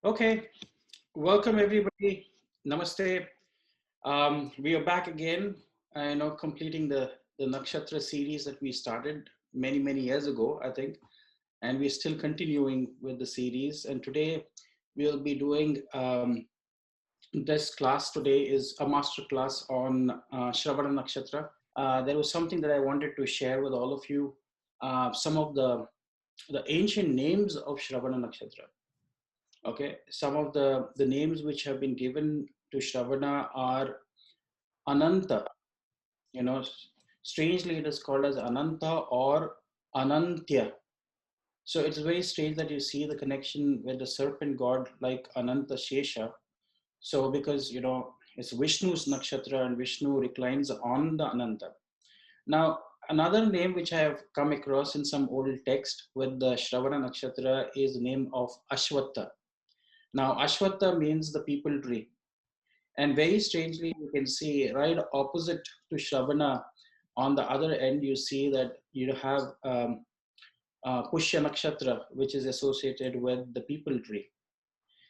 Okay, welcome everybody. Namaste. We are back again. I know completing the Nakshatra series that we started many years ago, I think, and we're still continuing with the series. And today we'll be doing this class. Today is a master class on Shravana Nakshatra. There was something that I wanted to share with all of you. Some of the ancient names of Shravana Nakshatra. Okay, some of the names which have been given to Shravana are Ananta. You know, strangely it is called as Ananta or Anantya. So it's very strange that you see the connection with the serpent god like Ananta Shesha. So because it's Vishnu's nakshatra and Vishnu reclines on the Ananta. Now another name which I have come across in some old text with the Shravana nakshatra is the name of Ashwatha. Now Ashwatha means the people tree. And very strangely, you can see right opposite to Shravana, on the other end, you see that you have Pushya Nakshatra, which is associated with the people tree.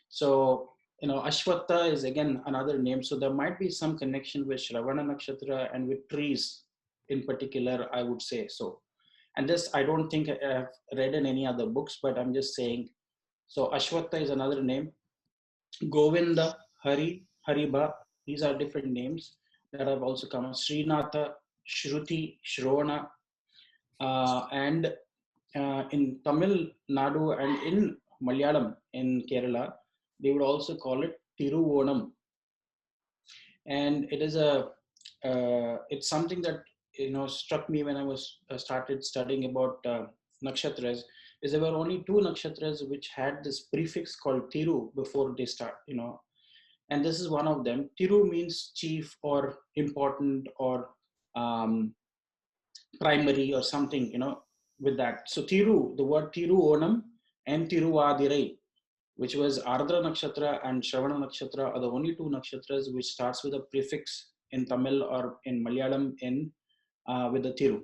So, Ashwatha is again another name. So there might be some connection with Shravana Nakshatra and with trees in particular, I would say so. And this, I don't think I have read in any other books, but I'm just saying. So Ashwatha is another name. Govinda, Hari, Hariba, these are different names that have also come. Srinatha, Shruti, Shravana, and in Tamil Nadu and in Malayalam in Kerala, they would also call it Tiruvonam. And it is it's something that struck me when I was started studying about nakshatras. Is there were only two nakshatras which had this prefix called Tiru before they start, and this is one of them. Tiru means chief or important or um, primary or something, with that. So Tiru, the word Tiru Onam and Tiruvadirai, which was Ardra Nakshatra and Shravana Nakshatra, are the only two nakshatras which starts with a prefix in Tamil or in Malayalam in with the Tiru.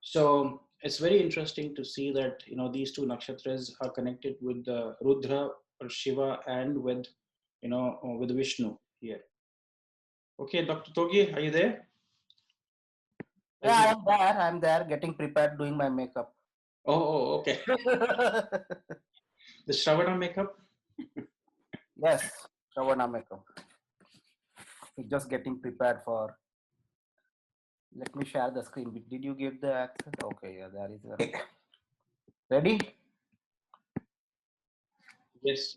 So it's very interesting to see that these two nakshatras are connected with the Rudra or Shiva and with Vishnu here. Okay, Dr. Togi, are you there? Yeah, I'm there, getting prepared, doing my makeup. Oh, okay. The Shravana makeup? Yes, Shravana makeup. Just getting prepared for. Let me share the screen. Did you give the access? Okay, yeah, there is a. Ready? Yes.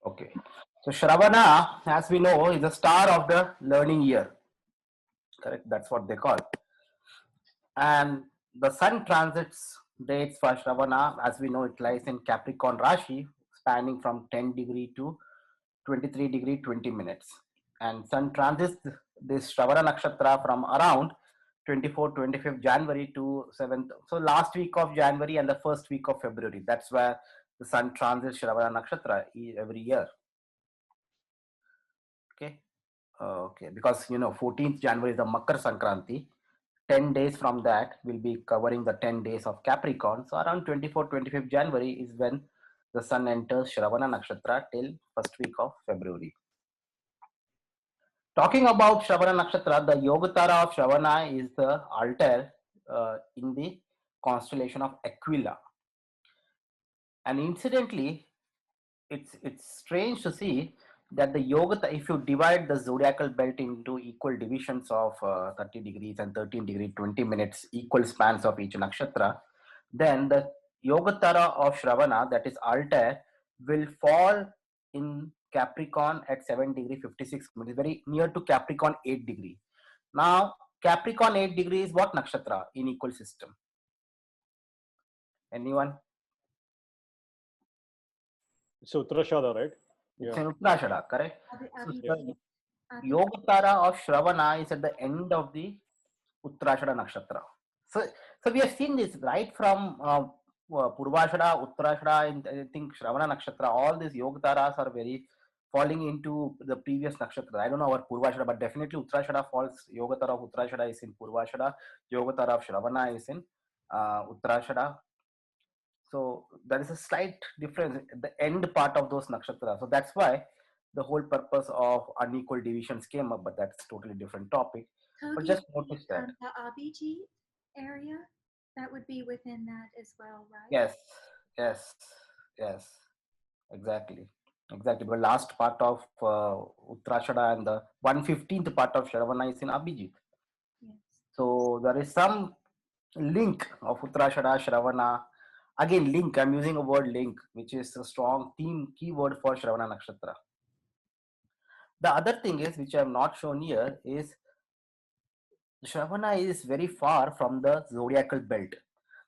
Okay. So Shravana, as we know, is the star of the learning year. Correct? That's what they call. And the sun transits dates for Shravana, as we know, it lies in Capricorn Rashi, spanning from 10 degree to 23 degree 20 minutes. And sun transits this Shravana Nakshatra from around 25th January to 7th. So last week of January and the first week of February. That's where the sun transits Shravana Nakshatra every year. Okay. Okay. Because 14th January is the Makar Sankranti. 10 days from that will be covering the 10 days of Capricorn. So around 25th January is when the sun enters Shravana Nakshatra till first week of February. Talking about Shravana Nakshatra, the Yogatara of Shravana is the altar in the constellation of Aquila. And incidentally, it's strange to see that the Yogatara, if you divide the zodiacal belt into equal divisions of 30 degrees and 13 degrees, 20 minutes, equal spans of each nakshatra, then the Yogatara of Shravana, that is altar, will fall in Capricorn at 7 degree 56 minutes, very near to Capricorn 8 degree. Now, Capricorn 8 degree is what nakshatra in equal system? Anyone? It's Uttarashada, right? It's in Uttarashada, correct? So, Yogatara of Shravana is at the end of the Uttarashada Nakshatra. So we have seen this right from Purvashada, Uttarashada, and I think Shravana Nakshatra. All these Yogataras are very falling into the previous nakshatra. I don't know about Purvashada, but definitely Uttarashada falls. Yogatara of Uttarashada is in Purvashada. Yogatara of Shravana is in Uttarashada. So there is a slight difference at the end part of those nakshatras. So that's why the whole purpose of unequal divisions came up, but that's totally different topic. So But do you just notice think that. the Abhijit area that would be within that as well, right? Yes, yes, yes, exactly. Exactly. But last part of Uttarashada and the 115th part of Shravana is in Abhijit. Yes. So there is some link of Uttarashada, Shravana. Again, link, I'm using a word link, which is a strong theme keyword for Shravana Nakshatra. The other thing is, which I have not shown here, is Shravana is very far from the zodiacal belt.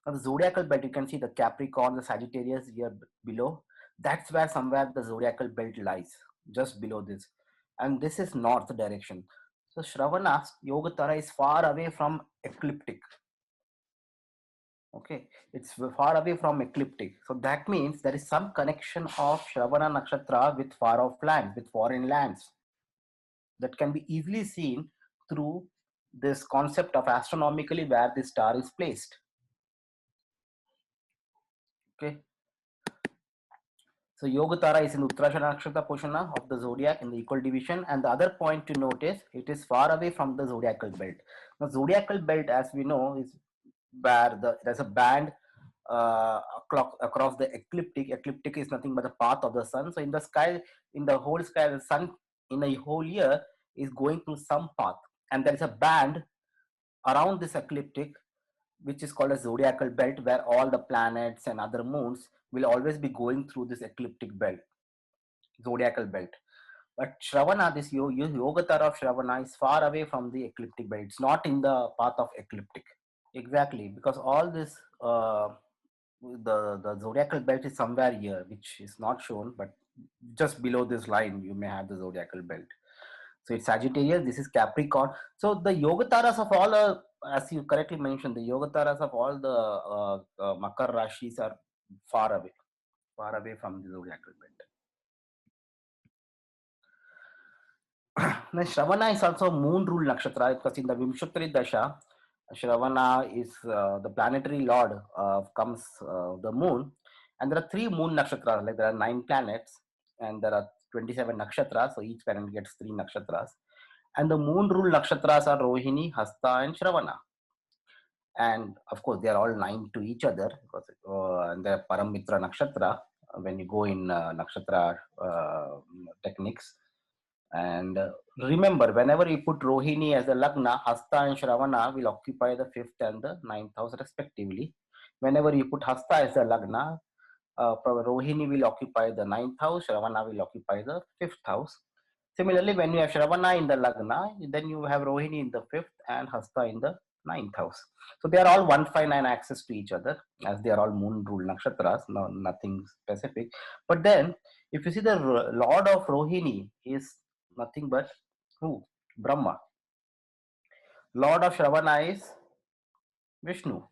Now, the zodiacal belt, you can see the Capricorn, the Sagittarius here below. That's where somewhere the zodiacal belt lies, just below this. And this is north direction. So Shravana, Yogatara is far away from ecliptic. Okay, it's far away from ecliptic. So that means there is some connection of Shravana Nakshatra with far off lands, with foreign lands. That can be easily seen through this concept of astronomically where the star is placed. Okay, so Yogatara is in Uttarashada Nakshatra portion of the zodiac in the equal division, and the other point to note is it is far away from the zodiacal belt. Now, zodiacal belt, as we know, is where there's a band across the ecliptic. Ecliptic is nothing but the path of the sun. So in the sky, in the whole sky, the sun in a whole year is going through some path, and there is a band around this ecliptic, which is called a zodiacal belt, where all the planets and other moons will always be going through this ecliptic belt, zodiacal belt. But Shravana, this Yogatara of Shravana is far away from the ecliptic belt. It's not in the path of ecliptic. Exactly, because all this the zodiacal belt is somewhere here, which is not shown, but just below this line you may have the zodiacal belt. So it's Sagittarius, this is Capricorn. So the Yogataras of all, as you correctly mentioned, the Yogataras of all the Makar Rashis are far away from the zodiacal belt. Then Shravana is also moon rule nakshatra, because in the Vimshatri Dasha, Shravana is the planetary lord comes the moon, and there are 3 moon nakshatras, like there are 9 planets, and there are 27 nakshatras, so each planet gets 3 nakshatras. And the moon rule nakshatras are Rohini, Hasta, and Shravana. And of course, they are all 9 to each other, because and they're Paramitra nakshatra when you go in nakshatra techniques. And remember, whenever you put Rohini as a Lagna, Hasta and Shravana will occupy the 5th and the 9th house respectively. Whenever you put Hasta as a Lagna, Rohini will occupy the 9th house, Shravana will occupy the 5th house. Similarly, when you have Shravana in the Lagna, then you have Rohini in the 5th and Hasta in the 9th house. So they are all 159 axis to each other, as they are all moon rule nakshatras, no, nothing specific. But then, if you see the lord of Rohini is nothing but who? Brahma. Lord of Shravana is Vishnu.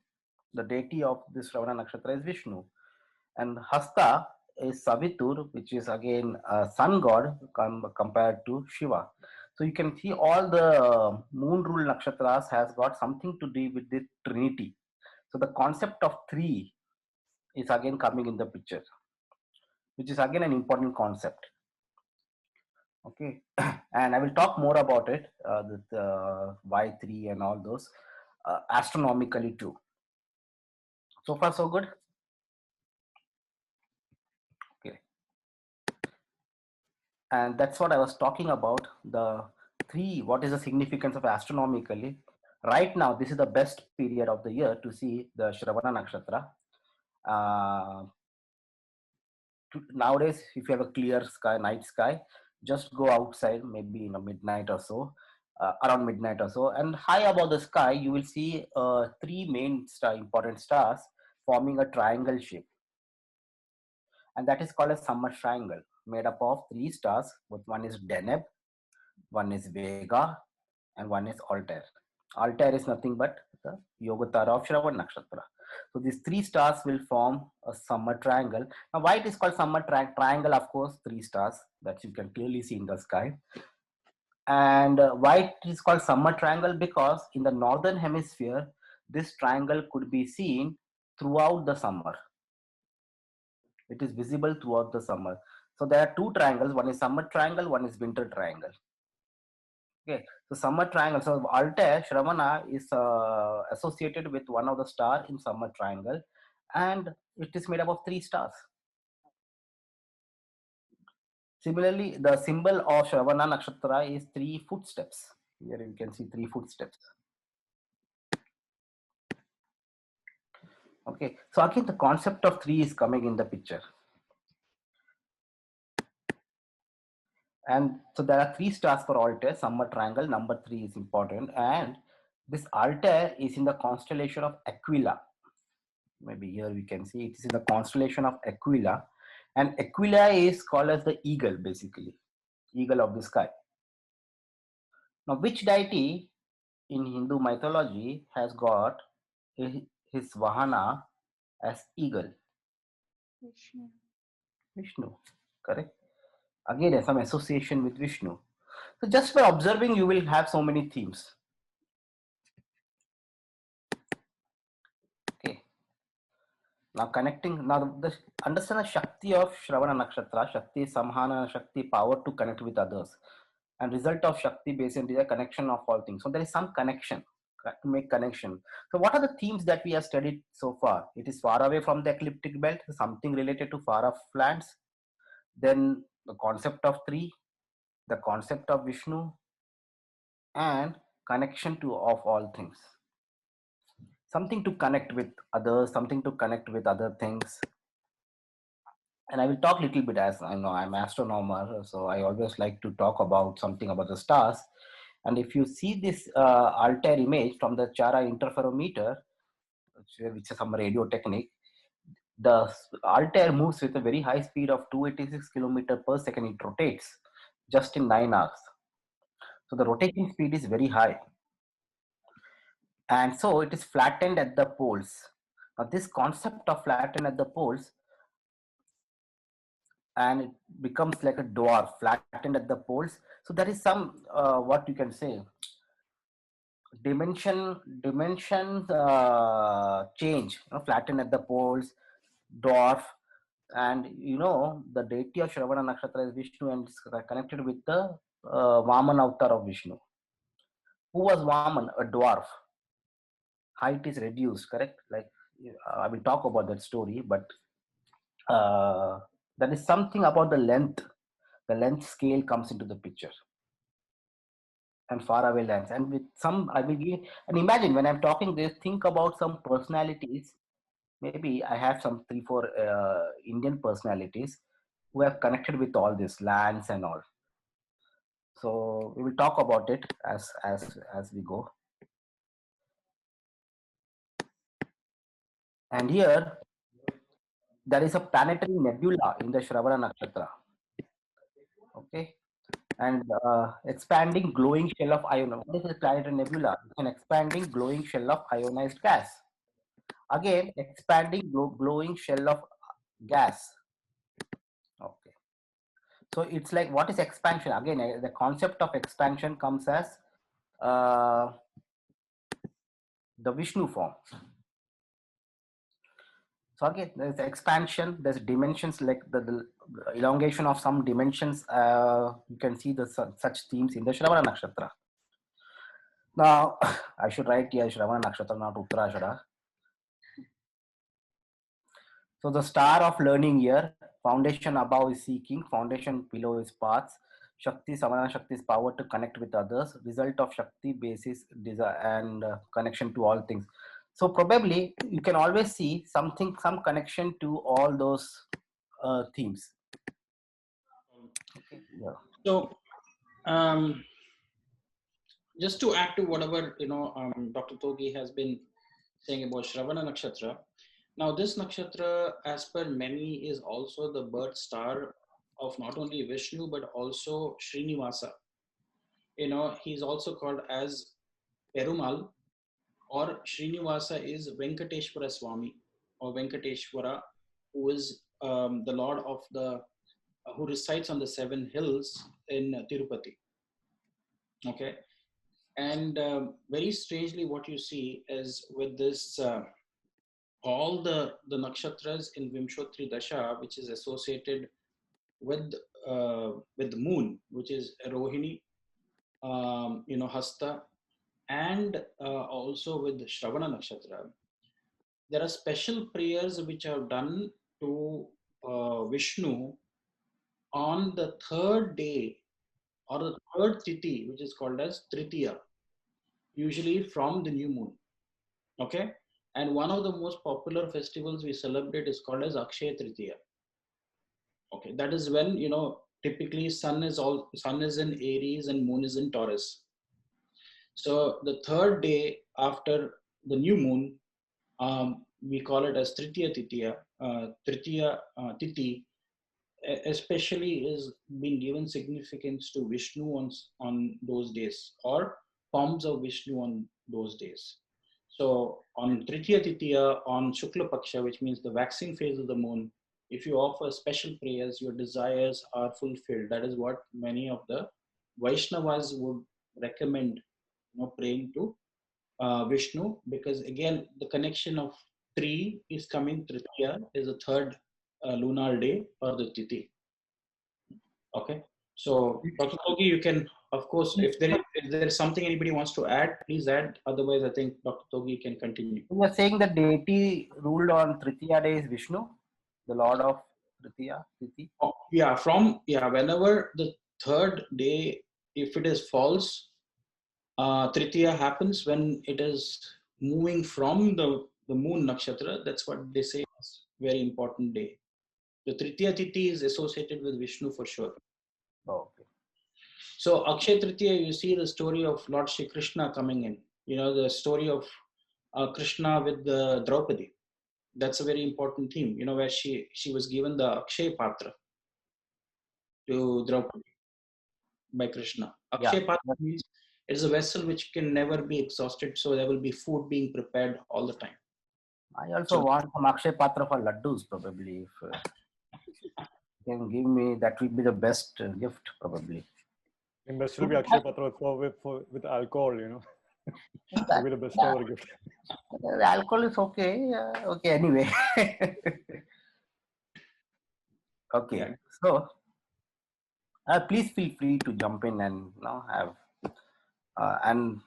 The deity of this Shravana nakshatra is Vishnu. And Hasta is Savitur, which is again a sun god compared to Shiva. So you can see all the moon rule nakshatras has got something to do with the trinity. So the concept of 3 is again coming in the picture, which is again an important concept. Okay, and I will talk more about it, the Y3 and all those astronomically too. So far, so good. Okay, and that's what I was talking about. The 3, what is the significance of astronomically? Right now, this is the best period of the year to see the Shravana Nakshatra. Uh, Nowadays, if you have a clear sky, night sky, just go outside, maybe in a midnight or so, around midnight or so, and high above the sky, you will see 3 main important stars forming a triangle shape, and that is called a summer triangle, made up of 3 stars. But one is Deneb, one is Vega, and one is Altair. Altair is nothing but the Yogatara of Shravan Nakshatra. So these 3 stars will form a summer triangle. Now, why it is called summer triangle? Of course, 3 stars that you can clearly see in the sky. And why it is called summer triangle? Because in the northern hemisphere, this triangle could be seen throughout the summer. It is visible throughout the summer. So there are two triangles. One is summer triangle, one is winter triangle. Okay, so summer triangle. So Altair Shravana is associated with one of the star in summer triangle, and it is made up of 3 stars. Similarly, the symbol of Shravana Nakshatra is 3 footsteps. Here you can see 3 footsteps. Okay, so again the concept of 3 is coming in the picture. And so there are 3 stars for Altair, summer triangle, number 3 is important. And this Altair is in the constellation of Aquila. Maybe here we can see it is in the constellation of Aquila. And Aquila is called as the eagle, basically, eagle of the sky. Now, which deity in Hindu mythology has got his Vahana as eagle? Vishnu. Vishnu, correct? Again, there's some association with Vishnu. So just by observing, you will have so many themes. Okay. Now connecting, now understand the Shakti of Shravana Nakshatra. Shakti is Samhana, Shakti, power to connect with others. And result of Shakti basically is a connection of all things. So there is some connection, to make connection. So what are the themes that we have studied so far? It is far away from the ecliptic belt, something related to far off lands. Then the concept of 3, the concept of Vishnu, and connection to of all things. Something to connect with others, something to connect with other things. And I will talk a little bit, as I know I'm an astronomer, so I always like to talk about something about the stars. And if you see this Altair image from the Chara interferometer, which is some radio technique, the Altair moves with a very high speed of 286 kilometers per second. It rotates just in 9 hours. So the rotation speed is very high. And so it is flattened at the poles. Now this concept of flattened at the poles, and it becomes like a dwarf, flattened at the poles. So there is some, what you can say, dimensions change, flattened at the poles, dwarf. And the deity of Shravana Nakshatra is Vishnu, and it's connected with the Vamana avatar of Vishnu. Who was Vaman? A dwarf. Height is reduced, correct? Like, I will talk about that story, but there is something about the length. The length scale comes into the picture, and far away lands. And with some, I will give, and imagine when I'm talking this, think about some personalities. Maybe I have some 3-4 Indian personalities who have connected with all this lands and all. So we will talk about it as we go. And here there is a planetary nebula in the Shravana Nakshatra. Okay. And expanding glowing shell of ion. What is a planetary nebula? It's an expanding glowing shell of ionized gas. Again, expanding glowing shell of gas. Okay. So it's like, what is expansion? Again, the concept of expansion comes as the Vishnu form. So again, there's expansion, there's dimensions, like the elongation of some dimensions. You can see such themes in the Shravana Nakshatra. Now, I should write here Shravana Nakshatra, not Uttarashada. So the star of learning here, foundation above is seeking, foundation below is paths. Shakti, Samana Shakti is power to connect with others. Result of Shakti, basis, desire, and connection to all things. So probably you can always see some connection to all those themes. Okay. Yeah. So, just to add to whatever Dr. Togi has been saying about Shravana Nakshatra. Now, this nakshatra, as per many, is also the birth star of not only Vishnu but also Srinivasa. He's also called as Perumal, or Srinivasa is Venkateshwara Swami or Venkateshwara, who is the Lord of who resides on the 7 hills in Tirupati. Okay. And very strangely, what you see is with this all the nakshatras in Vimshotri Dasha, which is associated with the moon, which is Rohini, Hasta, and also with the Shravana Nakshatra. There are special prayers which are done to Vishnu on the third day or the third Tithi, which is called as Tritiya, usually from the new moon. Okay, and one of the most popular festivals we celebrate is called as Akshaya Tritiya. Okay, that is when typically sun is in Aries and moon is in Taurus. So the third day after the new moon, we call it as Tritiya Titiya. Tritiya Titi especially is being given significance to Vishnu on those days, or forms of Vishnu on those days. So on Tritiya Titiya, on Shukla Paksha, which means the waxing phase of the moon, if you offer special prayers, your desires are fulfilled. That is what many of the Vaishnavas would recommend, praying to Vishnu, because again, the connection of three is coming. Tritiya is the third lunar day or the Tithi. Okay. So, Dr. Togi, you can, of course, if there is something anybody wants to add, please add. Otherwise, I think Dr. Togi can continue. You were saying the deity ruled on Tritiya day is Vishnu, the lord of Tritiya, Tithi? Oh, whenever the third day, if it is false, Tritiya happens when it is moving from the moon nakshatra. That's what they say is very important day. The Tritiya Tithi is associated with Vishnu for sure. Oh, okay. So Akshay Tritiya, you see the story of Lord Shri Krishna coming in. The story of Krishna with the Draupadi. That's a very important theme. Where she was given the Akshay Patra to Draupadi by Krishna. Akshay Patra means it is a vessel which can never be exhausted. So there will be food being prepared all the time. I also want some Akshay Patra for laddus, probably. If you can give me, that will be the best gift, probably. And best will be Akshay Patra with alcohol, Maybe the best ever gift. The alcohol is okay. Okay, anyway. Okay, Yeah. so please feel free to jump in and have and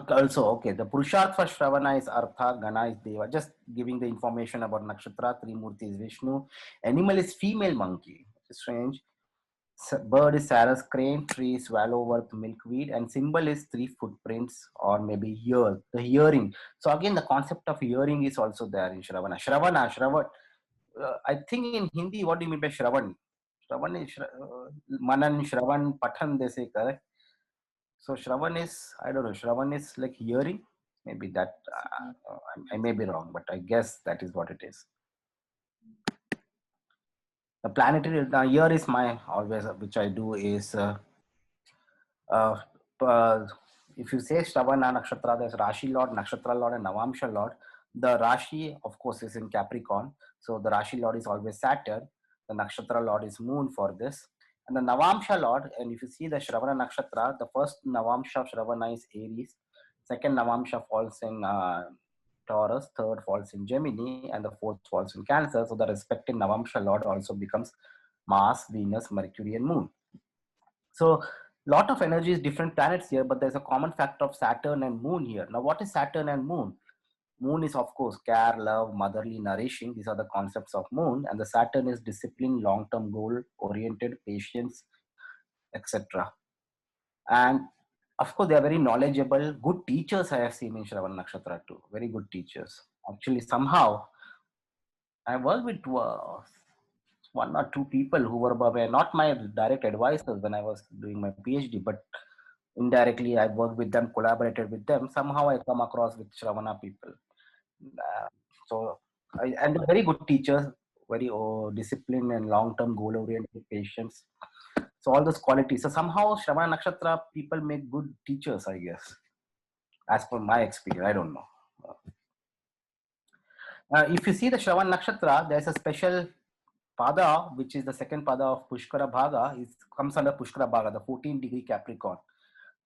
also, okay, the Purusharth for Shravana is Artha, Gana is Deva. Just giving the information about Nakshatra, Trimurti is Vishnu. Animal is female monkey. Strange. Bird is Sarus crane, tree is swallowworth milkweed, and symbol is 3 footprints or maybe the hearing. So again, the concept of hearing is also there in Shravana. Shravan. I think in Hindi, what do you mean by Shravan? Shravan is Manan, Shravan, Pathan, they say, correct? So Shravan is, I don't know, Shravan is like hearing. Maybe that, I may be wrong, but I guess that is what it is. The planetary, here is my always, which I do is, if you say Shravana Nakshatra, there's Rashi Lord, Nakshatra Lord, and Navamsha Lord. The Rashi, of course, is in Capricorn. So the Rashi Lord is always Saturn. The Nakshatra Lord is Moon for this. And the Navamsha Lord, and if you see the Shravana Nakshatra, the first Navamsha of Shravana is Aries. Second Navamsha falls in Taurus. Third falls in Gemini. And the fourth falls in Cancer. So the respective Navamsha Lord also becomes Mars, Venus, Mercury, and Moon. So lot of energy is different planets here, but there's a common factor of Saturn and Moon here. Now, what is Saturn and Moon? Moon is, of course, care, love, motherly, nourishing. These are the concepts of Moon. And the Saturn is discipline, long-term goal-oriented, patience, etc. And of course, they are very knowledgeable, good teachers I have seen in Shravana Nakshatra too. Very good teachers. Actually, somehow, I worked with one or two people who were not my direct advisors when I was doing my PhD, but indirectly I worked with them, collaborated with them. Somehow I come across with Shravana people. And very good teachers, very disciplined and long-term goal-oriented patients. So all those qualities. So somehow Shravana Nakshatra people make good teachers, I guess. As per my experience, I don't know. If you see the Shravana Nakshatra, there's a special Pada, which is the second Pada of Pushkara Bhaga, comes under Pushkara Bhaga, the 14-degree Capricorn.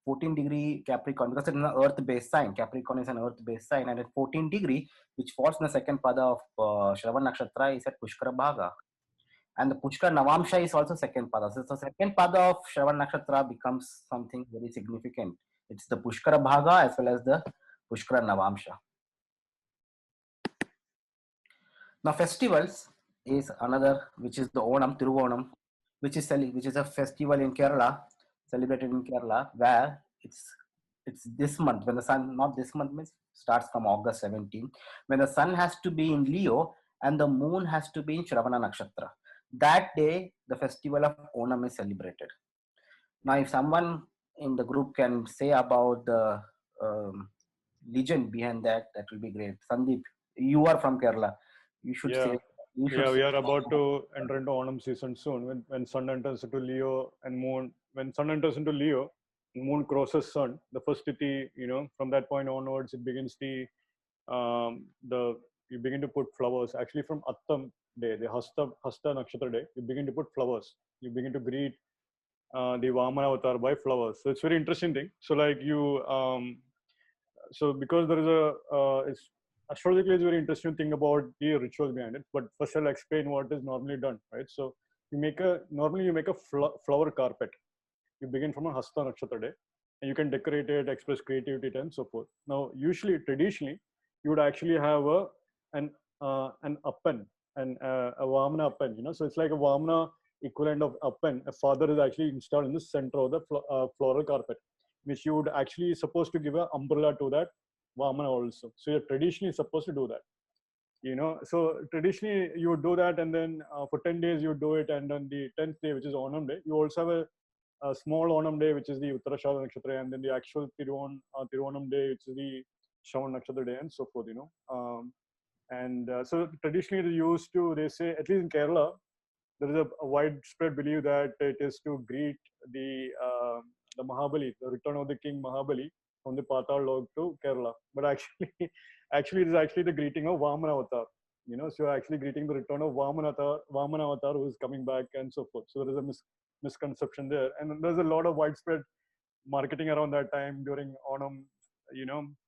14-degree Capricorn, because it's an earth-based sign. Capricorn is an earth-based sign, and at 14-degree, which falls in the second pada of Shravan Nakshatra, is at Pushkara Bhaga. And the Pushkara Navamsha is also second pada. So the second pada of Shravan Nakshatra becomes something very significant. It's the Pushkara Bhaga as well as the Pushkara Navamsha. Now festivals is another, which is the Onam, Tiruvonam, which is a festival in Kerala, celebrated in Kerala, where it's this month, when the sun, not this month, means starts from August 17, when the sun has to be in Leo and the moon has to be in Shravana Nakshatra. That day, the festival of Onam is celebrated. Now, if someone in the group can say about the legend behind that, that will be great. Sandeep, you are from Kerala. You should say. We are about to enter into Onam season soon. When sun enters into Leo and moon, when sun enters into Leo, moon crosses sun. The first tithi, from that point onwards, it begins you begin to put flowers. Actually, from Attam day, the Hasta Nakshatra day, you begin to put flowers. You begin to greet the Vamana avatar by flowers. So it's very interesting thing. So like so because there is it's astrologically it's very interesting thing about the rituals behind it. But first I'll explain what is normally done, right? So normally you make a flower carpet. You begin from a Hasta Nakshatra day, and you can decorate it, express creativity, and so forth. Now, traditionally, you would actually have an appan and a Vamana appan. So it's like a Vamana equivalent of appan. A father is actually installed in the center of the floral carpet, which you would actually supposed to give an umbrella to that Vamana also. So you're traditionally supposed to do that. So traditionally you would do that, and then for 10 days you would do it, and on the 10th day, which is Onam day, you also have a small Onam day, which is the Uttarashada Nakshatra, and then the actual Tiruvonam day, which is the Shravan Nakshatra day, and so forth. So traditionally they say, at least in Kerala, there is a widespread belief that it is to greet the Mahabali, the return of the king Mahabali from the Patal Lok to Kerala. But actually it is actually the greeting of Vamana avatar. So you're actually greeting the return of Vamana avatar who is coming back, and so forth. So there is a misconception there, and there's a lot of widespread marketing around that time during Onam,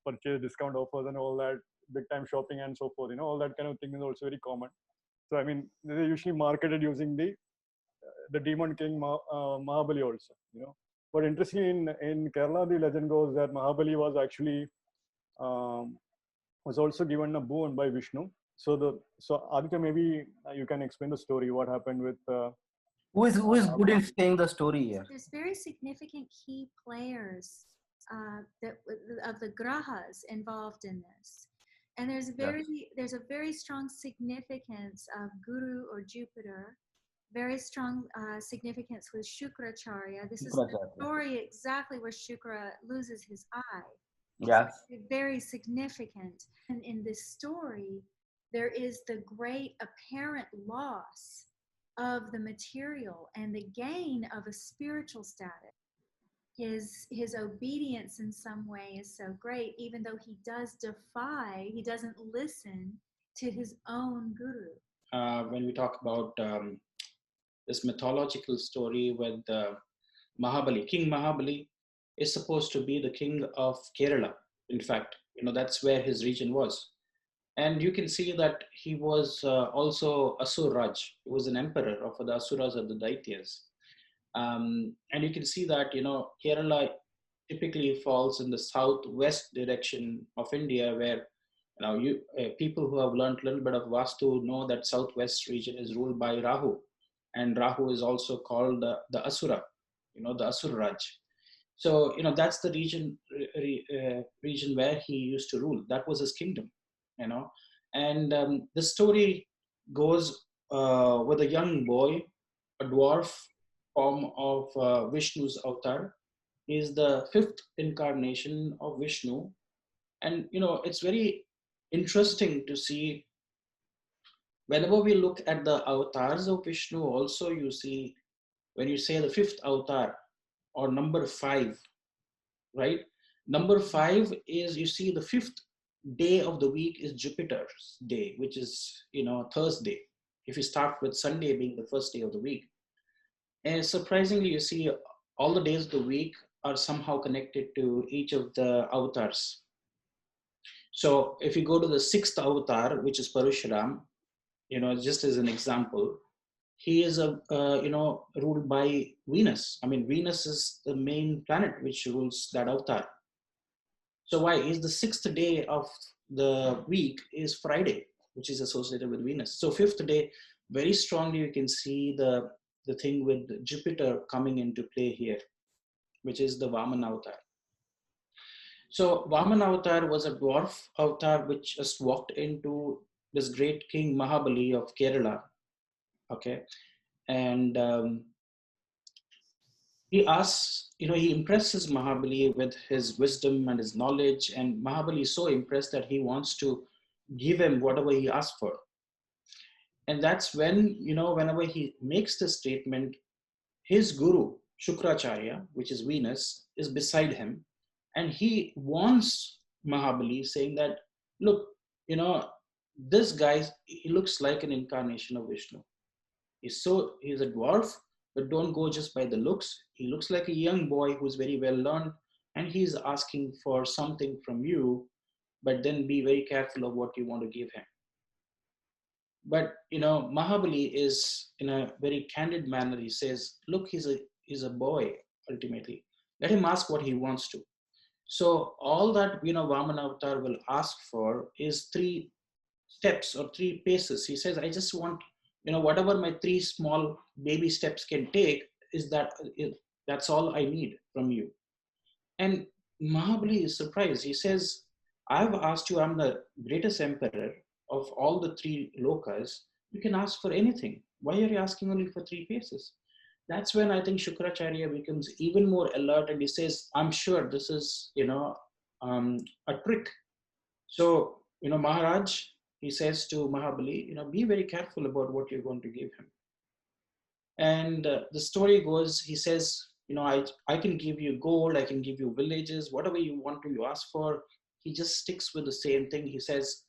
purchase discount offers and all that, big time shopping and so forth. All that kind of thing is also very common. So I mean, they're usually marketed using the demon king Mahabali also. But interestingly, in Kerala, the legend goes that Mahabali was actually was also given a boon by Vishnu. So Aditya, maybe you can explain the story. What happened with who is good in saying the story here? There's very significant key players of the grahas involved in this, and there's a very strong significance of Guru or Jupiter. Very strong significance with Shukracharya. This is the story exactly where Shukra loses his eye. Yes. It's very significant. And in this story, there is the great apparent loss of the material and the gain of a spiritual status. His obedience in some way is so great, even though he doesn't listen to his own guru. When we talk about this mythological story with Mahabali, King Mahabali is supposed to be the king of Kerala. In fact, that's where his region was. And you can see that he was also Asur Raj. He was an emperor of the Asuras or the Daityas. And you can see that, Kerala typically falls in the southwest direction of India, where people who have learned a little bit of Vastu know that southwest region is ruled by Rahu. And Rahu is also called the Asura, the Asur Raj. So, that's the region where he used to rule. That was his kingdom, And the story goes with a young boy, a dwarf form of Vishnu's avatar. He is the fifth incarnation of Vishnu. And, it's very interesting to see whenever we look at the avatars of Vishnu, also you see, when you say the fifth avatar or number 5, right? Number 5 is, you see, the fifth day of the week is Jupiter's day, which is, Thursday. If you start with Sunday being the first day of the week. And surprisingly, you see all the days of the week are somehow connected to each of the avatars. So if you go to the sixth avatar, which is Parashuram, just as an example, he is ruled by Venus. I mean, Venus is the main planet which rules that avatar. So why is the sixth day of the week is Friday, which is associated with Venus. So fifth day, very strongly you can see the thing with Jupiter coming into play here, which is the Vamana avatar. So Vamana avatar was a dwarf avatar which just walked into this great king Mahabali of Kerala. Okay, and he asks, he impresses Mahabali with his wisdom and his knowledge, and Mahabali is so impressed that he wants to give him whatever he asks for. And that's when, whenever he makes this statement, his guru, Shukracharya, which is Venus, is beside him. And he warns Mahabali, saying that, look, this guy, he looks like an incarnation of Vishnu. He's a dwarf, but don't go just by the looks. He looks like a young boy who's very well learned, and he's asking for something from you, but then be very careful of what you want to give him. But Mahabali is in a very candid manner. He says, look, he's a boy ultimately. Let him ask what he wants to. So all that Vamana Avatar will ask for is 3 steps or 3 paces. He says, I just want, whatever my 3 small baby steps can take that's all I need from you. And Mahabali is surprised. He says, I've asked you, I'm the greatest emperor of all the 3 lokas. You can ask for anything. Why are you asking only for 3 paces? That's when I think Shukracharya becomes even more alert, and he says, I'm sure this is, a trick. So, Maharaj, he says to Mahabali, be very careful about what you're going to give him. And the story goes, he says, I can give you gold, I can give you villages, whatever you want to, you ask for. He just sticks with the same thing. He says,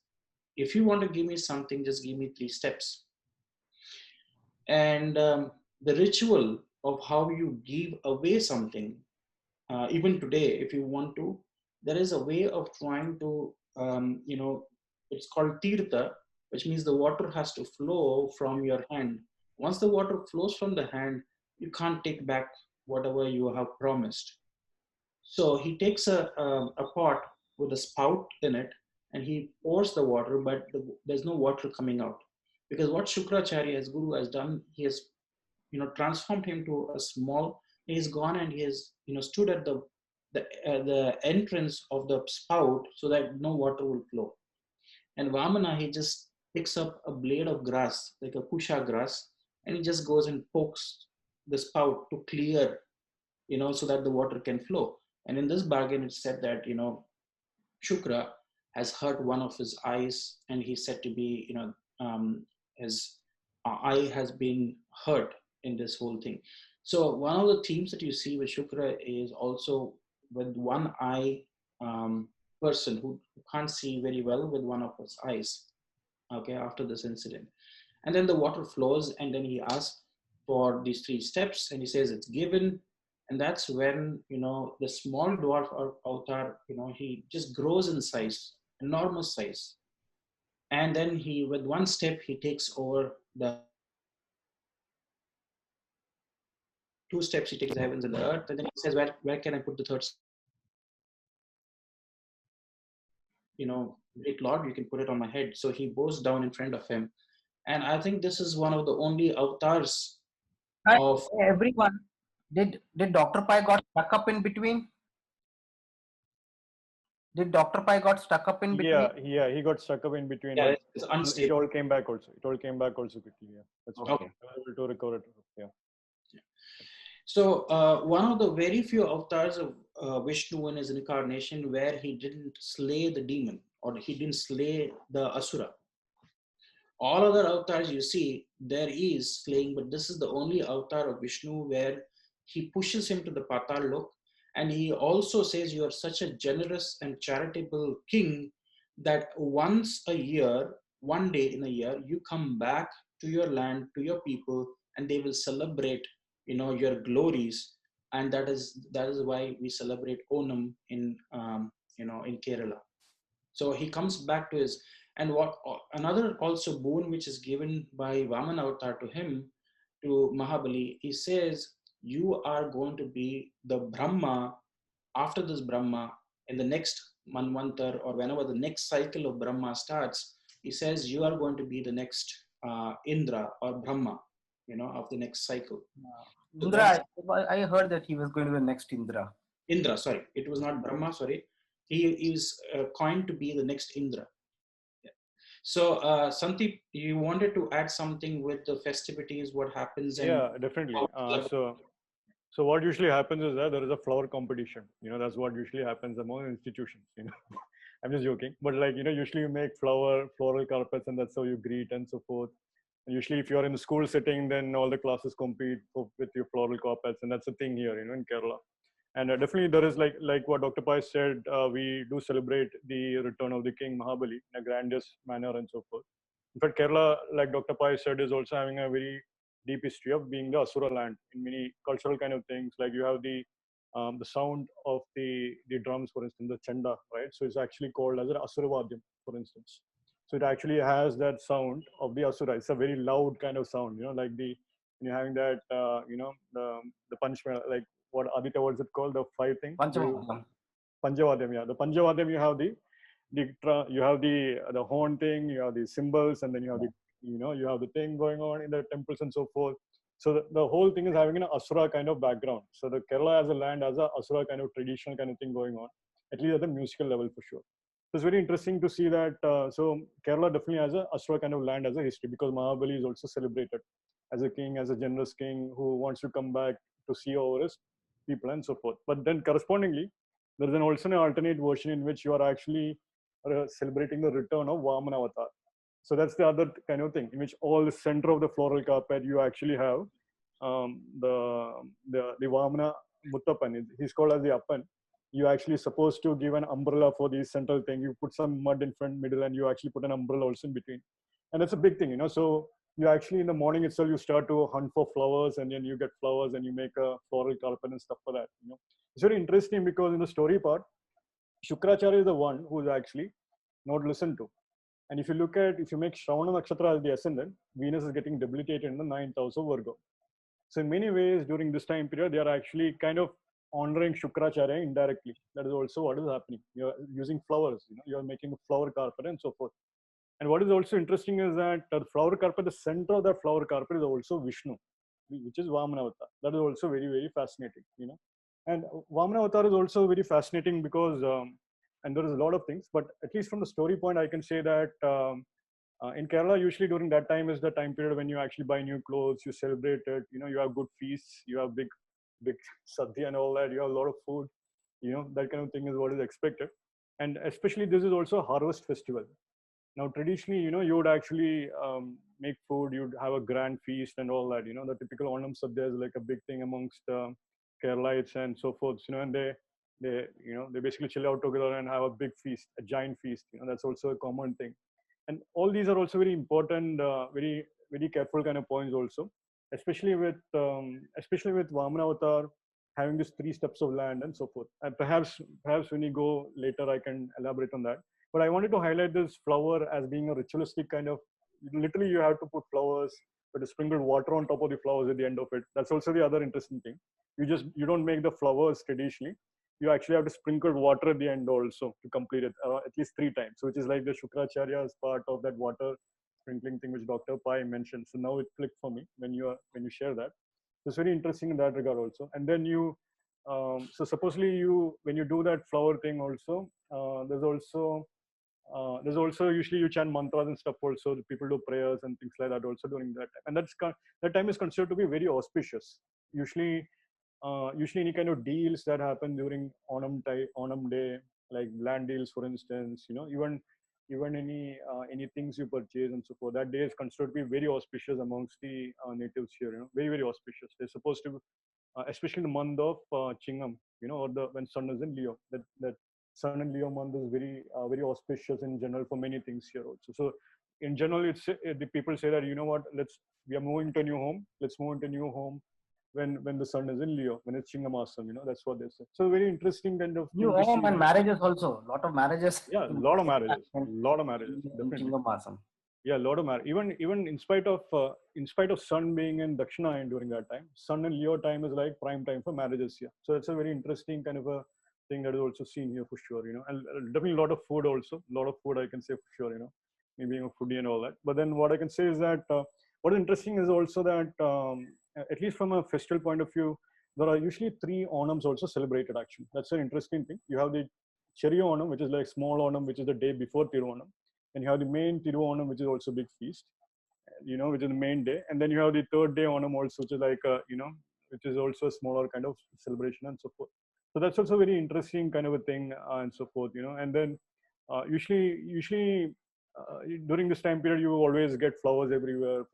if you want to give me something, just give me 3 steps. And the ritual of how you give away something, even today, if you want to, there is a way of trying to, it's called tirtha, which means the water has to flow from your hand. Once the water flows from the hand, you can't take back whatever you have promised. So he takes a pot with a spout in it, and he pours the water, but there's no water coming out. Because what Shukracharya, his guru, has done, he has transformed him to a small. He's gone and he has stood at the entrance of the spout so that no water will flow. And Vamana, he just picks up a blade of grass, like a kusha grass, and he just goes and pokes the spout to clear, so that the water can flow. And in this bargain, it's said that Shukra has hurt one of his eyes, and he's said to be, his eye has been hurt in this whole thing. So one of the themes that you see with Shukra is also with one eye person who can't see very well with one of his eyes, okay, after this incident. And then the water flows, and then he asks for these 3 steps, and he says it's given. And that's when, the small dwarf avatar, he just grows in size, enormous size. And then he, with 1 step, he takes over the 2 steps, he takes the heavens and the earth. And then he says, where can I put the 3rd? Great Lord, you can put it on my head. So he bows down in front of him. And I think this is one of the only avatars of everyone. Did Dr. Pai got stuck up in between? Did Dr. Pai got stuck up in between? Yeah, he got stuck up in between. Yeah, but it's unstable. It all came back also. Quickly. Yeah, that's okay. I was able to recover it. Yeah. So one of the very few avatars of Vishnu in his incarnation where he didn't slay the demon, or he didn't slay the asura. All other avatars you see, there is slaying, but this is the only avatar of Vishnu where he pushes him to the Patal Lok. And he also says, you are such a generous and charitable king that once a year, 1 day in a year, you come back to your land, to your people, and they will celebrate, your glories. and that is why we celebrate Onam in in Kerala. So he comes back to his, and what another also boon which is given by Vamana avatar to him, to Mahabali. He says, you are going to be the Brahma after this Brahma in the next Manvantar, or whenever the next cycle of Brahma starts. He says you are going to be the next Indra or Brahma, of the next cycle. So that's Indra, I heard that he was going to be the next Indra. Indra. Sorry, it was not Brahma. Sorry, he is coined to be the next Indra. Yeah. So, Sandeep, you wanted to add something with the festivities, what happens, and Yeah, definitely. how we celebrate. So what usually happens is that there is a flower competition. That's what usually happens among institutions. I'm just joking, but like usually you make floral carpets, and that's how you greet and so forth. And usually, if you're in the school setting, then all the classes compete with your floral carpets, and that's a thing here, in Kerala. And definitely there is like what Dr. Pai said, we do celebrate the return of the King Mahabali in a grandiose manner and so forth. In fact, Kerala, like Dr. Pai said, is also having a very deep history of being the Asura land in many cultural kind of things. Like you have the sound of the drums, for instance, the chanda, right? So it's actually called as an Asura Vadyam, for instance. So it actually has that sound of the Asura. It's a very loud kind of sound, like when you're having that, the punch, like what Aditya, what's it called? The five thing? Panchavadam. Panjavadam, yeah. The Panjavadam, you have the horn thing, you have the cymbals, and then you have you have the thing going on in the temples and so forth. So the whole thing is having an Asura kind of background. So the Kerala as a land has a Asura kind of traditional kind of thing going on, at least at the musical level for sure. So it's very interesting to see that. So Kerala definitely has a Asura kind of land as a history, because Mahabali is also celebrated as a king, as a generous king who wants to come back to see over his people and so forth. But then correspondingly, there is also an alternate version in which you are actually celebrating the return of Vamana avatar. So that's the other kind of thing in which all the center of the floral carpet you actually have the Vamana Muttappan. He's called as the Appan. You actually supposed to give an umbrella for the central thing. You put some mud in front, middle, and you actually put an umbrella also in between. And that's a big thing, So you actually in the morning itself you start to hunt for flowers, and then you get flowers and you make a floral carpet and stuff for that. It's very interesting because in the story part, Shukracharya is the one who is actually not listened to. And if you make Shravana Nakshatra as the ascendant, Venus is getting debilitated in the ninth house of Virgo. So in many ways, during this time period, they are actually kind of honoring Shukracharya indirectly. That is also what is happening. You're using flowers, you're making a flower carpet and so forth. And what is also interesting is that the flower carpet, the center of that flower carpet is also Vishnu, which is Vamana Avatar. That is also very, very fascinating. And Vamana Avatar is also very fascinating because, and there is a lot of things, but at least from the story point, I can say that in Kerala, usually during that time is the time period when you actually buy new clothes, you celebrate it, you have good feasts, you have big sadhya and all that, you have a lot of food, that kind of thing is what is expected. And especially this is also a harvest festival. Now, traditionally, you would actually make food, you'd have a grand feast and all that, the typical Onam Sadhya is like a big thing amongst Keralites and so forth, and they basically chill out together and have a big feast, a giant feast, that's also a common thing. And all these are also very important, very, very careful kind of points also, especially with Vamana Avatar having these 3 steps of land and so forth. And perhaps when you go later, I can elaborate on that. But I wanted to highlight this flower as being a ritualistic kind of, literally you have to put flowers, but to sprinkle water on top of the flowers at the end of it. That's also the other interesting thing. You don't make the flowers traditionally. You actually have to sprinkle water at the end also to complete it, at least 3 times. So which is like the Shukracharya's part of that water sprinkling thing which Dr. Pai mentioned. So now it clicked for me when you share that. So it's very interesting in that regard also. And then so supposedly when you do that flower thing also, there's also usually you chant mantras and stuff also. People do prayers and things like that also during that time. And that time is considered to be very auspicious. Usually any kind of deals that happen during Onam Day, like land deals, for instance, even any things you purchase and so forth. That day is considered to be very auspicious amongst the natives here. Very, very auspicious. They're supposed to, especially in the month of Chingam, or when Sun is in Leo. That Sun and Leo month is very, very auspicious in general for many things here also. So in general, the people say that, we are moving to a new home. Let's move into a new home. when the sun is in Leo, when it's Chingamasam, that's what they say. So very interesting kind of New thing to home see. and marriages also. Lot of marriages. Yeah, a lot of marriages, definitely. Chingamasam. Yeah, a lot of marriage. Even in spite of sun being in Dakshinayan during that time, sun and Leo time is like prime time for marriages here. So that's a very interesting kind of a thing that is also seen here for sure. And definitely a lot of food also. A lot of food I can say for sure. Me being a foodie and all that. But then what I can say is that what is interesting is also that at least from a festival point of view, there are usually 3 Onams also celebrated. Actually, that's an interesting thing. You have the Cheriya Onam, which is like small Onam, which is the day before Tiruvanam. And you have the main Tiruvanam, which is also a big feast, which is the main day. And then you have the third day Onam also, which is like, which is also a smaller kind of celebration and so forth. So that's also very interesting kind of a thing and so forth, And then usually during this time period, you always get flowers everywhere.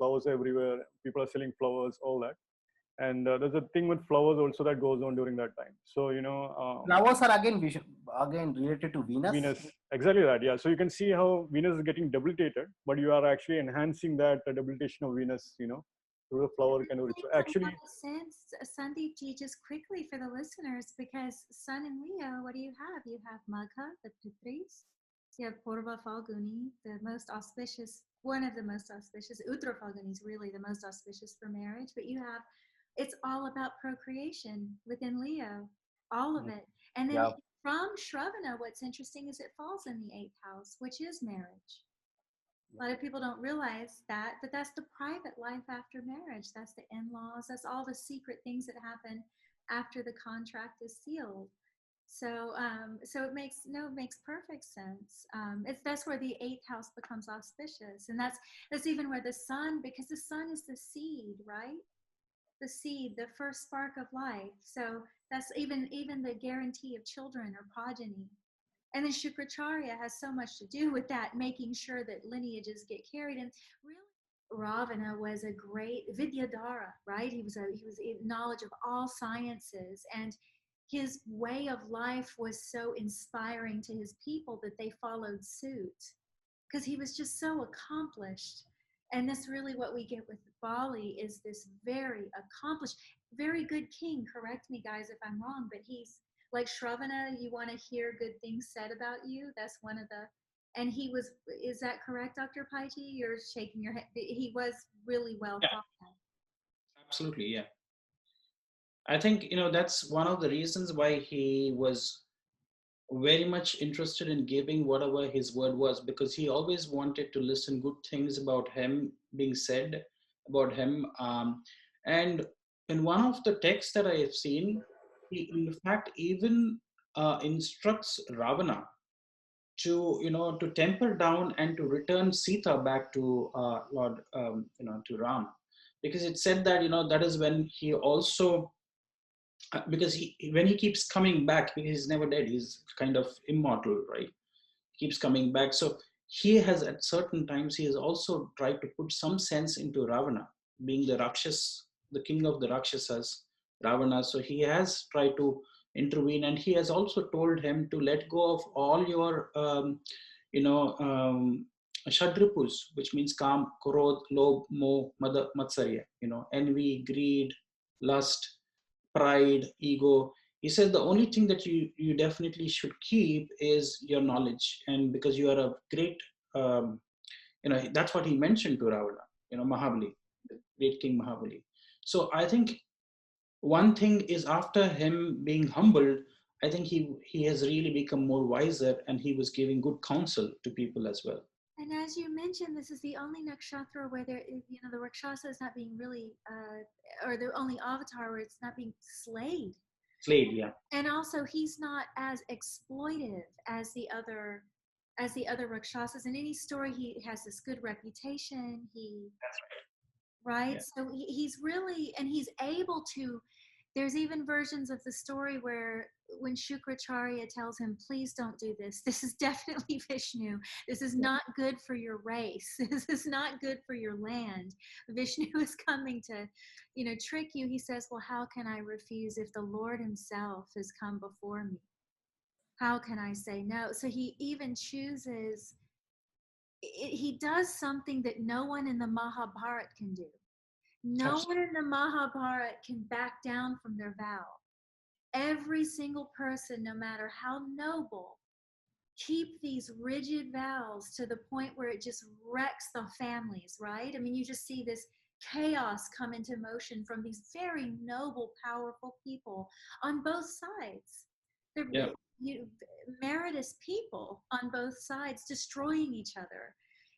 People are selling flowers, all that. And there's a thing with flowers also that goes on during that time. So, Flowers are again related to Venus. Venus, exactly that. Yeah. So you can see how Venus is getting debilitated, but you are actually enhancing that debilitation of Venus, through the flower kind of ritual. Actually, sense, Sandeep ji, just quickly for the listeners, because Sun and Leo, what do you have? You have Magha, the Pitris. You have Purva Falguni, the most auspicious, one of the most auspicious. Uttar Falguni is really the most auspicious for marriage, but you have, it's all about procreation within Leo, all of it. And then from Shravana, what's interesting is it falls in the 8th house, which is marriage. A lot of people don't realize that, but that's the private life after marriage. That's the in-laws. That's all the secret things that happen after the contract is sealed. So, so it makes perfect sense. That's where the 8th house becomes auspicious, and that's even where the sun, because the sun is the seed, right? The seed, the first spark of life. So that's even the guarantee of children or progeny. And then Shukracharya has so much to do with that, making sure that lineages get carried. And really, Ravana was a great Vidyadhara, right? He was knowledge of all sciences, and his way of life was so inspiring to his people that they followed suit, because he was just so accomplished. And that's really what we get with Bali, is this very accomplished, very good king. Correct me, guys, if I'm wrong, but he's like Shravana. You want to hear good things said about you. That's one of the, and he was, is that correct, Dr. Paiji? You're shaking your head. He was really well thought of. Absolutely, yeah. I think, that's one of the reasons why he was very much interested in giving whatever his word was, because he always wanted to listen good things about him being said about him. And in one of the texts that I have seen, he in fact even instructs Ravana to temper down and to return Sita back to Lord, to Ram, because it said that that is when he also, because when he keeps coming back, because he's never dead, he's kind of immortal, right? He keeps coming back. So he has, at certain times, he has also tried to put some sense into Ravana, being the Rakshas, the king of the Rakshasas, Ravana. So he has tried to intervene, and he has also told him to let go of all your, Shadripus, which means Kam, Krodh, Lobh, Moh, Mada, Matsarya, envy, greed, lust, pride, ego. He says the only thing that you definitely should keep is your knowledge, and because you are a great, that's what he mentioned to Ravana, Mahabali, the great king Mahabali. So I think one thing is, after him being humbled, I think he has really become more wiser, and he was giving good counsel to people as well. And as you mentioned, this is the only nakshatra where there is, the Rakshasa is not being really, or the only avatar where it's not being slayed. Slayed, yeah. And also, he's not as exploitive as the other Rakshasas. In any story, he has this good reputation. That's right. Yeah. So he's really, and he's able to. There's even versions of the story where when Shukracharya tells him, please don't do this. This is definitely Vishnu. This is not good for your race. This is not good for your land. Vishnu is coming to, trick you. He says, well, how can I refuse if the Lord himself has come before me? How can I say no? So he even chooses, he does something that no one in the Mahabharata can do. No one in the Mahabharata can back down from their vow. Every single person, no matter how noble, keep these rigid vows to the point where it just wrecks the families, right? I mean, you just see this chaos come into motion from these very noble, powerful people on both sides. They're Yeah. meritorious people on both sides destroying each other.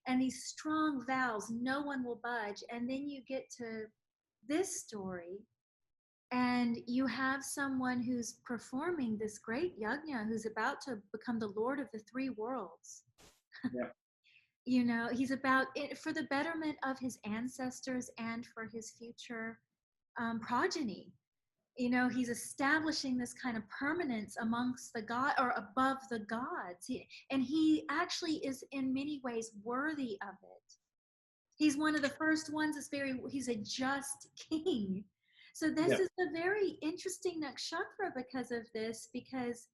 And these strong vows, no one will budge. And then you get to this story, and you have someone who's performing this great yajna, who's about to become the lord of the three worlds. Yeah. You know, he's about it for the betterment of his ancestors and for his future progeny. You know, he's establishing this kind of permanence amongst the god, or above the gods. And he actually is in many ways worthy of it. He's one of the first ones. He's a just king. So this is a very interesting nakshatra because of this, because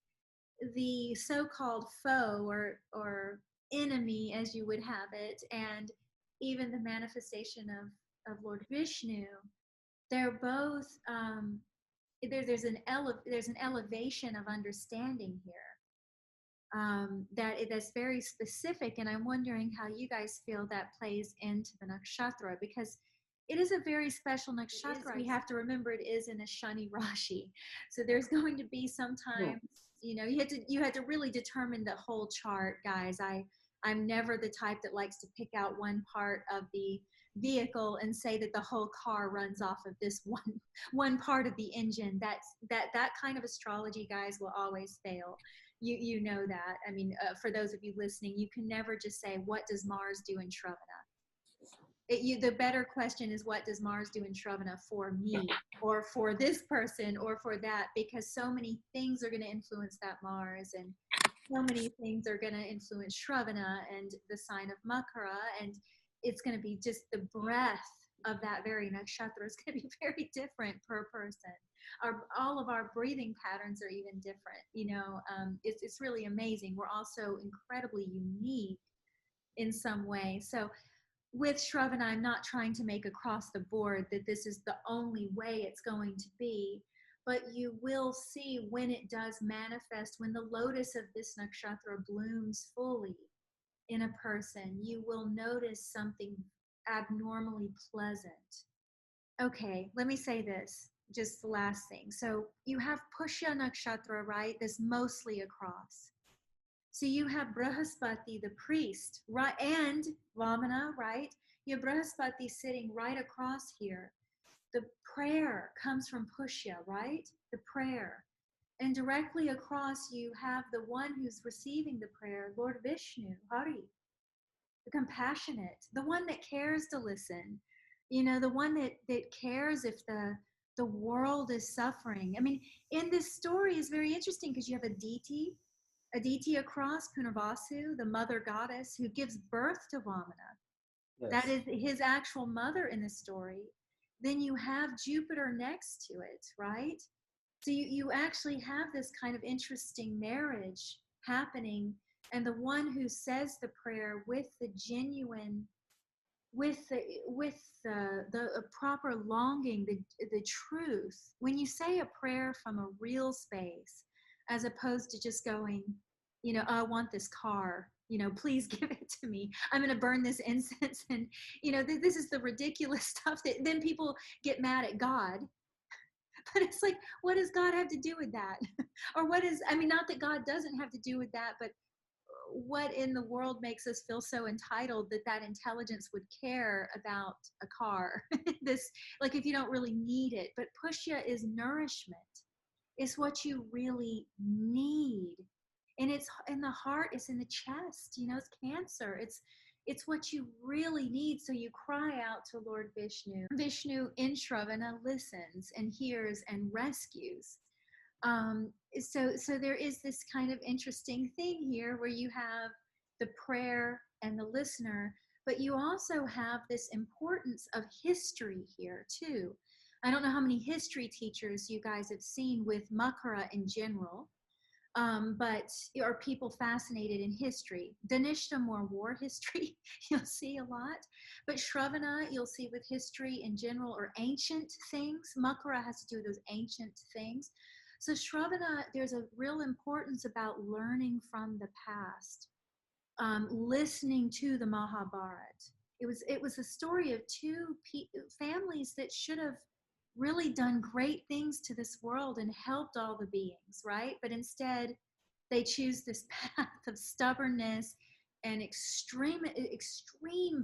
the so-called foe or enemy, as you would have it, and even the manifestation of Lord Vishnu, they're both there's an elevation of understanding here that's very specific, and I'm wondering how you guys feel that plays into the nakshatra, because it is a very special nakshatra. We have to remember it is in a Shani Rashi, so there's going to be sometimes, you know, you had to really determine the whole chart, guys. I'm never the type that likes to pick out one part of the vehicle and say that the whole car runs off of this one part of the engine. That kind of astrology, guys, will always fail. You know that. I mean, for those of you listening, you can never just say, what does Mars do in Shravana? The better question is, what does Mars do in Shravana for me, or for this person, or for that? Because so many things are going to influence that Mars, and so many things are going to influence Shravana and the sign of Makara, and it's going to be just the breath of that very nakshatra is going to be very different per person. All of our breathing patterns are even different. You know, it's really amazing. We're also incredibly unique in some way. So with Shravana, I'm not trying to make across the board that this is the only way it's going to be, but you will see when it does manifest, when the lotus of this nakshatra blooms fully in a person, you will notice something abnormally pleasant. Okay, let me say this, just the last thing. So you have Pushya nakshatra, right? This mostly across. So you have Brahaspati, the priest, right, and Vamana, right? You have Brahaspati sitting right across here. The prayer comes from Pushya, right? The prayer. And directly across, you have the one who's receiving the prayer, Lord Vishnu, Hari, the compassionate, the one that cares to listen, you know, the one that cares if the world is suffering. I mean, in this story is very interesting because you have Aditi across, Punarvasu, the mother goddess who gives birth to Vamana. Yes. That is his actual mother in the story. Then you have Jupiter next to it, right? So you actually have this kind of interesting marriage happening, and the one who says the prayer with the genuine, with the proper longing, the truth. When you say a prayer from a real space, as opposed to just going, you know, I want this car, you know, please give it to me. I'm going to burn this incense. And, you know, this is the ridiculous stuff that then people get mad at God. But it's like, what does God have to do with that? Or what is, I mean, not that God doesn't have to do with that, but what in the world makes us feel so entitled that intelligence would care about a car? This, like, if you don't really need it. But Pushya is nourishment. It's what you really need. And it's in the heart, it's in the chest, you know, it's cancer. It's what you really need. So you cry out to Lord Vishnu. Vishnu in Shravana listens and hears and rescues. So there is this kind of interesting thing here where you have the prayer and the listener, but you also have this importance of history here too. I don't know how many history teachers you guys have seen with Makara in general, but are people fascinated in history? Dhanishta, more war history, you'll see a lot. But Shravana, you'll see with history in general or ancient things. Makara has to do with those ancient things. So Shravana, there's a real importance about learning from the past, listening to the Mahabharata. It was a story of two families that should have really done great things to this world and helped all the beings, right? But instead, they choose this path of stubbornness and extreme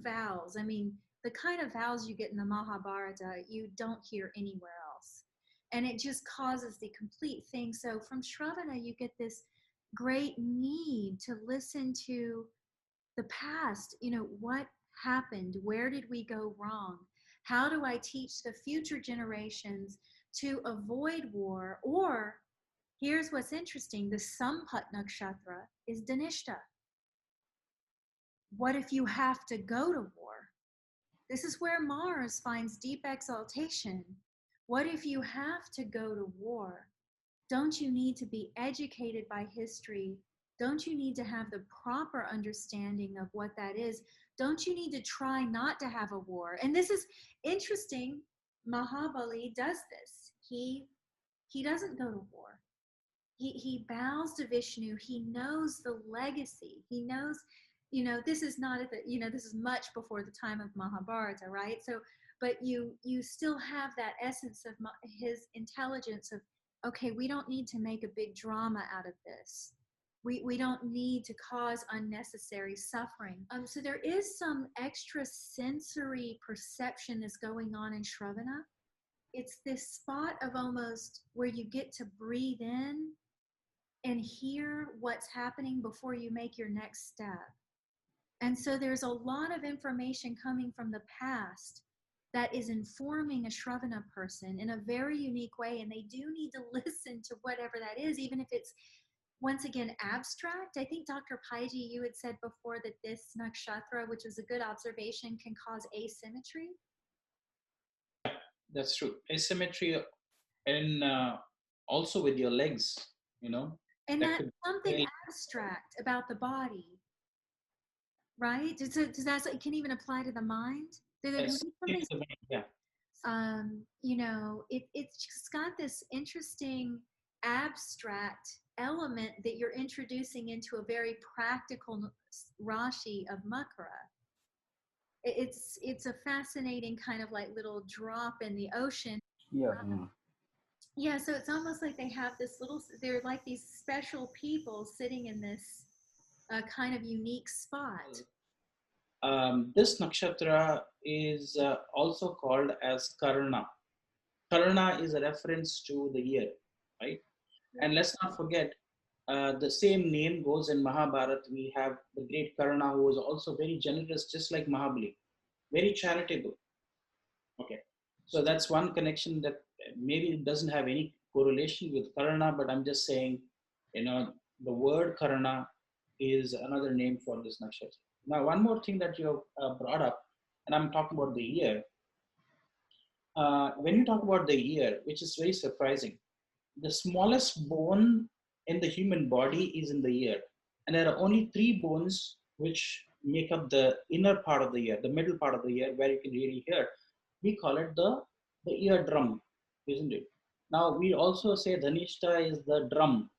vows. I mean, the kind of vows you get in the Mahabharata, you don't hear anywhere else. And it just causes the complete thing. So from Shravana, you get this great need to listen to the past. You know, what happened? Where did we go wrong? How do I teach the future generations to avoid war? Or here's what's interesting, the Sampat Nakshatra is Dhanishta. What if you have to go to war? This is where Mars finds deep exaltation. What if you have to go to war? Don't you need to be educated by history? Don't you need to have the proper understanding of what that is? Don't you need to try not to have a war? And this is interesting. Mahabali does this. He doesn't go to war. He bows to Vishnu. He knows the legacy. He knows, you know, this is not at the, you know, this is much before the time of Mahabharata, right? So, but you still have that essence of his intelligence of, okay, we don't need to make a big drama out of this. We don't need to cause unnecessary suffering. So there is some extra sensory perception that's going on in Shravana. It's this spot of almost where you get to breathe in and hear what's happening before you make your next step. And so there's a lot of information coming from the past that is informing a Shravana person in a very unique way. And they do need to listen to whatever that is, even if it's, once again, abstract. I think Dr. Paiji, you had said before that this nakshatra, which is a good observation, can cause asymmetry. That's true. Asymmetry, and also with your legs, you know. And that's something abstract about the body, right? Does that, it can even apply to the mind? Yes. Yeah. You know, it's just got this interesting abstract element that you're introducing into a very practical Rashi of Makara. It's a fascinating kind of like little drop in the ocean. Yeah. Yeah, so it's almost like they have this little, they're like these special people sitting in this kind of unique spot. This nakshatra is also called as Karna. Karna is a reference to the year, right? Yeah. And let's not forget, the same name goes in Mahabharata. We have the great Karna, who was also very generous, just like Mahabali, very charitable. Okay, so that's one connection that maybe it doesn't have any correlation with Karna, but I'm just saying, you know, the word Karna is another name for this nakshatra. Now, one more thing that you have brought up, and I'm talking about the year. When you talk about the ear, which is very surprising, the smallest bone in the human body is in the ear. And there are only 3 bones which make up the inner part of the ear, the middle part of the ear, where you can really hear. We call it the eardrum, isn't it? Now, we also say Dhanishta is the drum.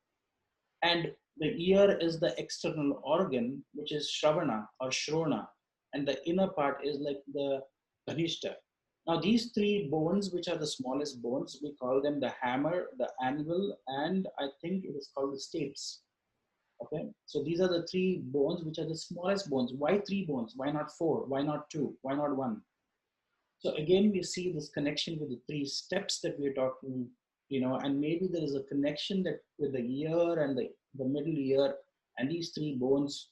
And the ear is the external organ, which is Shravana or Shrona. And the inner part is like the Dhanishta. Now, these 3 bones, which are the smallest bones, we call them the hammer, the anvil, and I think it is called the stapes. Okay, so these are the 3 bones, which are the smallest bones. Why 3 bones? Why not 4? Why not 2? Why not 1? So again, we see this connection with the 3 steps that we're talking, you know, and maybe there is a connection that with the ear and the middle ear and these 3 bones.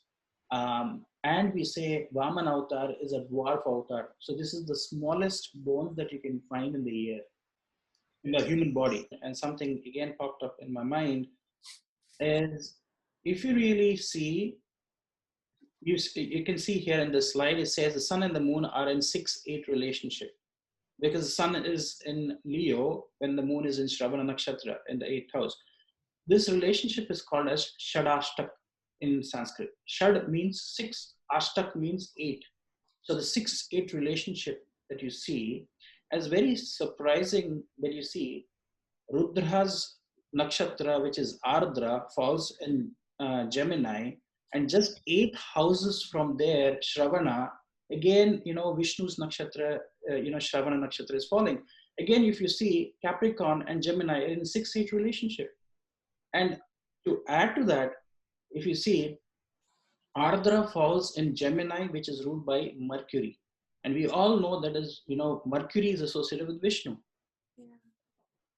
And we say Vamana avatar is a dwarf avatar. So this is the smallest bones that you can find in the ear, in the human body. And something again popped up in my mind is, if you really see, you can see here in the slide, it says the sun and the moon are in 6-8 relationship, because the sun is in Leo when the moon is in Shravana Nakshatra in the 8th house. This relationship is called as Shadashtak in Sanskrit. Shad means 6, Ashtak means 8. So the 6-8 relationship that you see is very surprising when you see Rudra's nakshatra, which is Ardra, falls in Gemini, and just 8 houses from there, Shravana, again, Vishnu's nakshatra, Shravana nakshatra is falling. Again, if you see Capricorn and Gemini in 6-8 relationship. And to add to that, if you see, Ardra falls in Gemini, which is ruled by Mercury. And we all know that is, Mercury is associated with Vishnu. Yeah.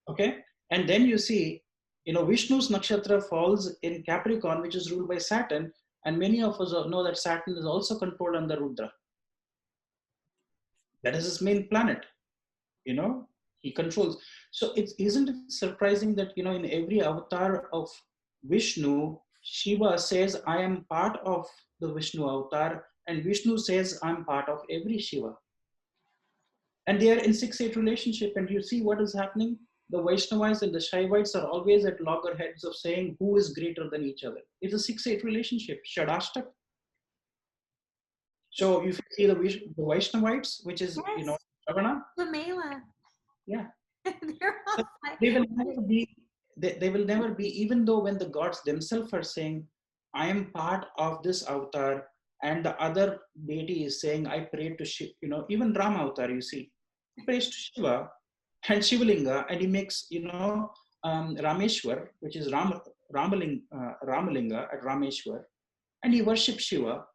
Okay. And then you see, Vishnu's nakshatra falls in Capricorn, which is ruled by Saturn. And many of us know that Saturn is also controlled under Rudra. That is his main planet. He controls. So isn't it surprising that, in every avatar of Vishnu, Shiva says, I am part of the Vishnu avatar, and Vishnu says, I'm part of every Shiva. And they are in 6-8 relationship, and you see what is happening? The Vaishnavas and the Shaivites are always at loggerheads of saying who is greater than each other. It's a 6-8 relationship, Shadashtak. So if you see the Vaishnavites, which is, Yes. Shravana, The Mela. yeah. They're all like, They will never be, they will never be, even though when the gods themselves are saying, I am part of this avatar, and the other deity is saying, I pray to Shiva, even Rama avatar, you see, he prays to Shiva and Shivalinga, and he makes, Rameshwar, which is Ramalinga at Rameshwar, and he worships Shiva.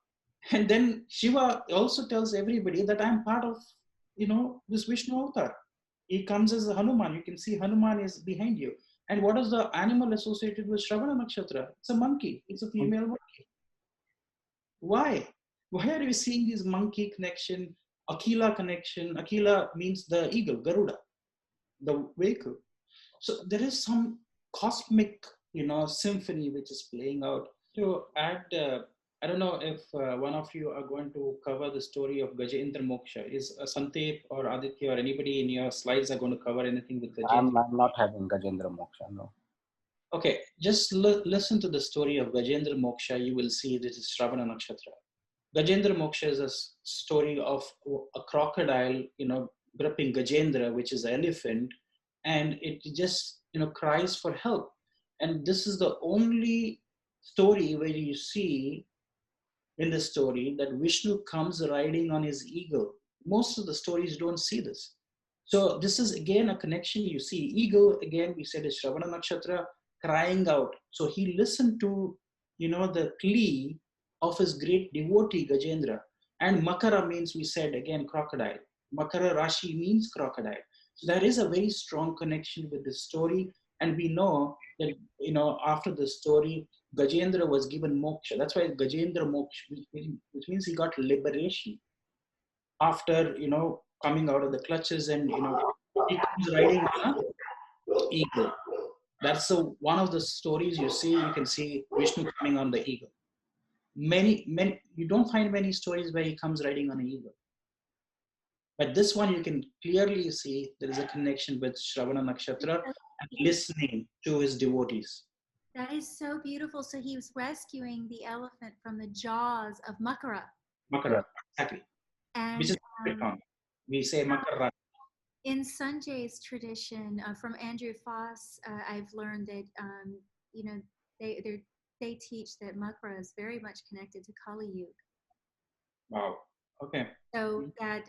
And then Shiva also tells everybody that I'm part of, this Vishnu avatar. He comes as a Hanuman. You can see Hanuman is behind you. And what is the animal associated with Shravana nakshatra? It's a monkey. It's a female monkey. Why? Why are you seeing this monkey connection, Akila connection? Akila means the eagle, Garuda, the vehicle. So there is some cosmic, symphony which is playing out. To add, I don't know if one of you are going to cover the story of Gajendra Moksha. Is Sandeep or Aditya or anybody in your slides are going to cover anything with Gajendra? I'm not having Gajendra Moksha, no. Okay, just listen to the story of Gajendra Moksha. You will see this is Shravana Nakshatra. Gajendra Moksha is a story of a crocodile, gripping Gajendra, which is an elephant, and it just, cries for help. And this is the only story where you see in the story that Vishnu comes riding on his eagle. Most of the stories don't see this. So this is again a connection. You see eagle, again, we said is Shravana Nakshatra, crying out. So he listened to, the plea of his great devotee Gajendra. And Makara means, we said again, crocodile. Makara Rashi means crocodile. So there is a very strong connection with this story. And we know that, after the story, Gajendra was given moksha. That's why Gajendra Moksha, which means he got liberation after, coming out of the clutches, and, he comes riding on an eagle. That's one of the stories you see. You can see Vishnu coming on the eagle. Many, you don't find many stories where he comes riding on an eagle. But this one, you can clearly see there is a connection with Shravana Nakshatra and listening to his devotees. that is so beautiful. So he was rescuing the elephant from the jaws of Makara. Makara, exactly. And Which is Capricorn. We say Makara. in Sanjay's tradition, from Andrew Foss, I've learned that they teach that Makara is very much connected to Kali Yuga. Wow. Okay. So that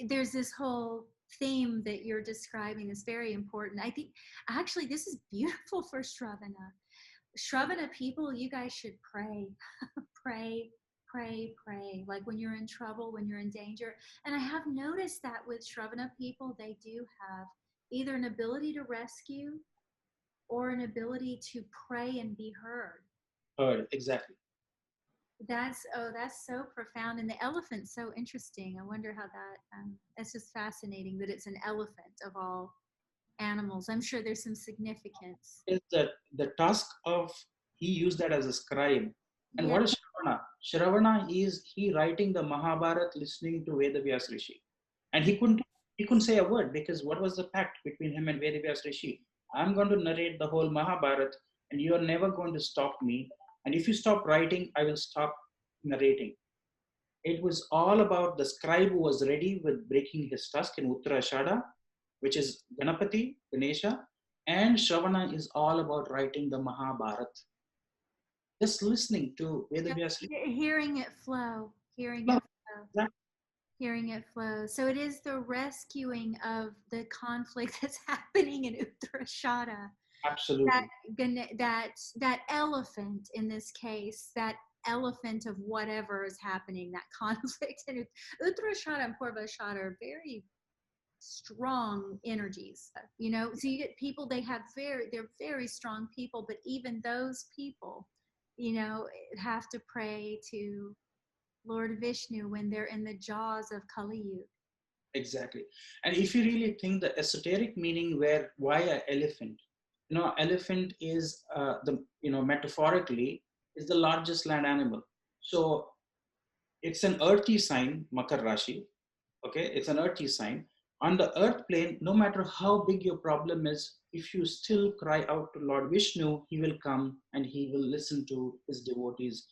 there's this whole theme that you're describing is very important. I think actually this is beautiful for Shravana. Shravana people, you guys should pray, pray, pray, pray. Like when you're in trouble, when you're in danger. And I have noticed that with Shravana people, they do have either an ability to rescue or an ability to pray and be heard. Heard, exactly. That's so profound. And the elephant's so interesting. I wonder how that's just fascinating that it's an elephant of all animals. I'm sure there's some significance. Is that the task of, he used that as a scribe. And Yeah. what is Shravana? Shravana is he writing the Mahabharata, listening to Vedavyas Rishi. And he couldn't say a word, because what was the pact between him and Vedavyas Rishi? I'm going to narrate the whole Mahabharata, and you are never going to stop me. And if you stop writing, I will stop narrating. It was all about the scribe who was ready with breaking his tusk in Uttarashada, which is Ganapati, Ganesha, and Shravana is all about writing the Mahabharata. Just listening to Vedavyas. Hearing it flow, hearing No, it flow, that- hearing it flow. So it is the rescuing of the conflict that's happening in Uttarashada. Absolutely. That elephant in this case, that elephant of whatever is happening, that conflict. And Uttarashada and Purvashada are very strong energies, you know. So you get people, they're very strong people, but even those people, you know, have to pray to Lord Vishnu when they're in the jaws of Kali Yuga. Exactly. And if you really think the esoteric meaning, why an elephant? Elephant is metaphorically is the largest land animal. So it's an earthy sign, Makar Rashi. Okay, it's an earthy sign. On the earth plane, no matter how big your problem is, if you still cry out to Lord Vishnu, he will come and he will listen to his devotees.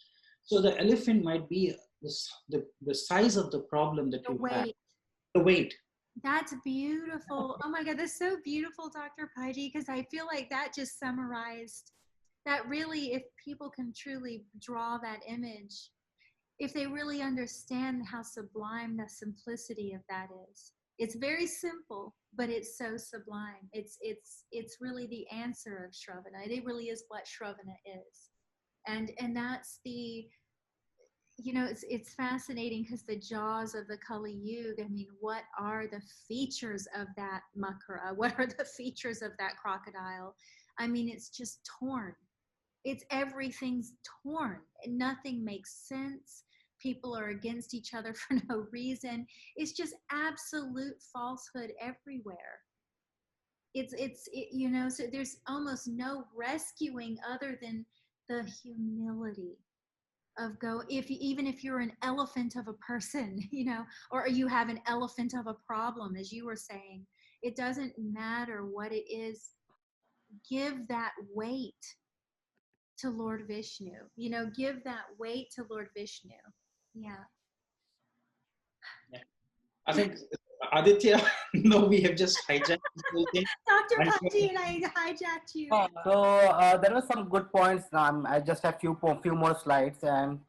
So the elephant might be the size of the problem that The you have. weight. The weight. That's beautiful. Oh my God, that's so beautiful, Dr. Paiji, because I feel like that just summarized that. Really, if people can truly draw that image, if they really understand how sublime the simplicity of that is. It's very simple, but it's so sublime. It's really the answer of Shravana. It really is what Shravana is. And that's the, you know, it's fascinating because the jaws of the Kali Yuga, I mean, what are the features of that Makara? What are the features of that crocodile? I mean, it's just torn. Everything's torn. Nothing makes sense. People are against each other for no reason. It's just absolute falsehood everywhere. You know, so there's almost no rescuing other than the humility of even if you're an elephant of a person, you know, or you have an elephant of a problem, as you were saying, it doesn't matter what it is. Give that weight to Lord Vishnu, you know, give that weight to Lord Vishnu. Yeah. I think Aditya, no, we have just hijacked this whole thing. Dr. I'm Paji and I hijacked you. So there were some good points. I just have few more slides, and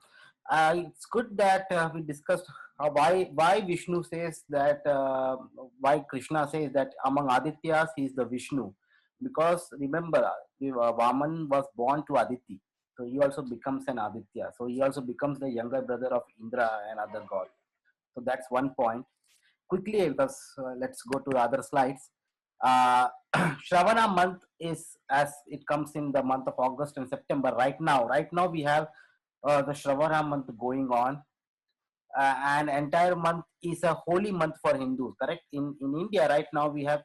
it's good that we discussed why Vishnu says that, why Krishna says that among Adityas he is the Vishnu, because remember, Vaman was born to Aditi, so he also becomes an Aditya. So he also becomes the younger brother of Indra and other gods. So that's one point. Quickly, because let's go to the other slides. Shravana month is, as it comes in the month of August and September. Right now we have the Shravana month going on, and entire month is a holy month for Hindus. Correct? In India right now we have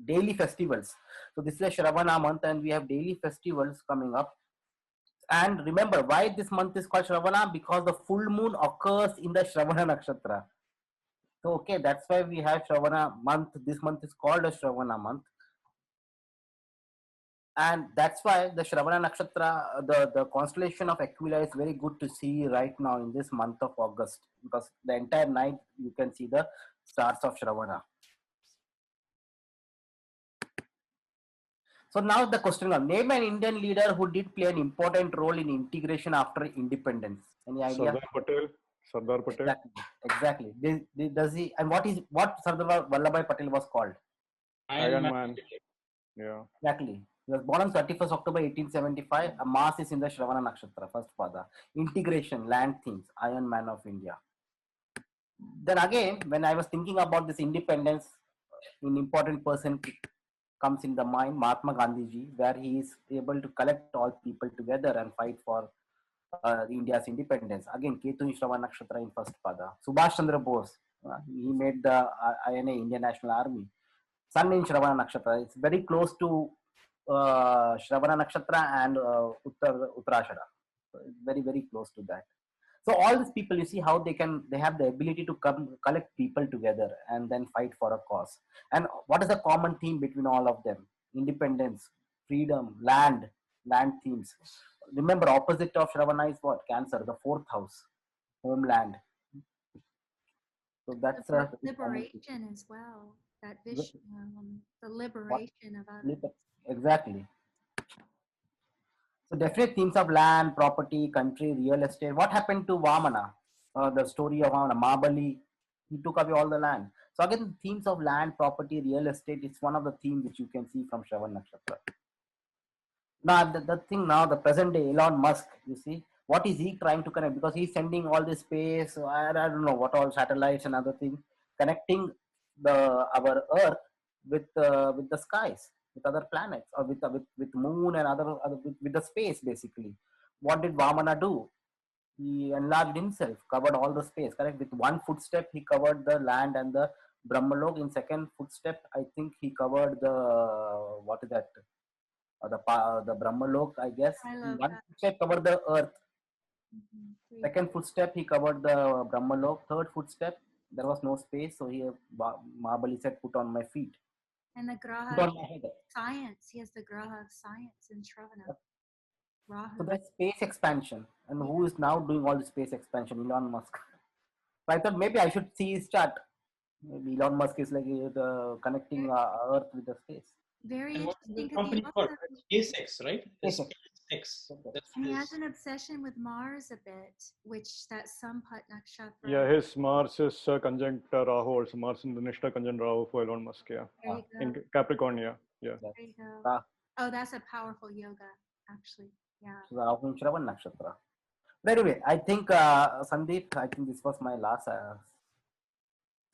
daily festivals. So this is a Shravana month, and we have daily festivals coming up. And remember why this month is called Shravana, because the full moon occurs in the Shravana Nakshatra. So okay, that's why we have Shravana month. This month is called a Shravana month. And that's why the Shravana Nakshatra, the constellation of Aquila is very good to see right now in this month of August, because the entire night you can see the stars of Shravana. So now the question of name an Indian leader who did play an important role in integration after independence. Any idea? Sardar Patel. Sardar Patel. Exactly. Does he, and what Sardar Vallabhbhai Patel was called? Iron Man. Yeah. Exactly. He was born on 31st October 1875. A mass is in the Shravana Nakshatra, first pada. Integration, land things, Iron Man of India. Then again, when I was thinking about this independence, an important person comes in the mind, Mahatma Gandhi ji, where he is able to collect all people together and fight for India's independence. Again, Ketu in Shravana Nakshatra in first pada. Subhash Chandra Bose, he made the INA, Indian National Army. Sun in Shravana Nakshatra. It's very close to Shravana Nakshatra and Uttarashada. So it's very, very close to that. So all these people, you see how they have the ability to collect people together and then fight for a cause. And what is the common theme between all of them? Independence, freedom, land. land themes. Remember, opposite of Shravana is what? Cancer, the fourth house, homeland. So that's a very common thing. Liberation as well. That Wh- Vishnu, the What? liberation of others. Exactly. So definite themes of land, property, country, real estate. What happened to Vamana? The story of Vamana, Mahabali, he took away all the land. So again, themes of land, property, real estate, it's one of the themes which you can see from Shravan Nakshatra. Now the thing now, the present day, Elon Musk, you see, what is he trying to connect? Because he's sending all this space, I don't know what all satellites and other things, connecting our Earth with the skies, with other planets, or with moon and other with the space basically. What did Vamana do? He enlarged himself, covered all the space. Correct. With one footstep, he covered the land and the Brahmalok. In second footstep, I think he covered the what is that? The Brahmalok, I guess. I In love one that. footstep covered the earth. Three. Second footstep he covered the Brahmalok. Third footstep there was no space, so he Mahabali said, "Put on my feet, And the put Graha on my head." science. He has the Graha of science in Shravana. So Rahu. that's space expansion, and who is now doing all the space expansion? Elon Musk. So I thought maybe I should see his chart. Maybe Elon Musk is like connecting Earth with the space. Very And what's the interesting because he company called? also SpaceX, right? SpaceX. SpaceX. That's and he his. has an obsession with Mars a bit, which that Sampat Nakshatra. Yeah, his Mars is conjunct Rahu, also Mars in the Nishta conjunct Rahu for Elon Musk. Yeah, There you in go. Capricorn. Yeah, There you go. Ra- Oh, that's a powerful yoga, actually. Yeah. Rahu in Shravan Nakshatra. But anyway, I think Sandeep, I think this was my last.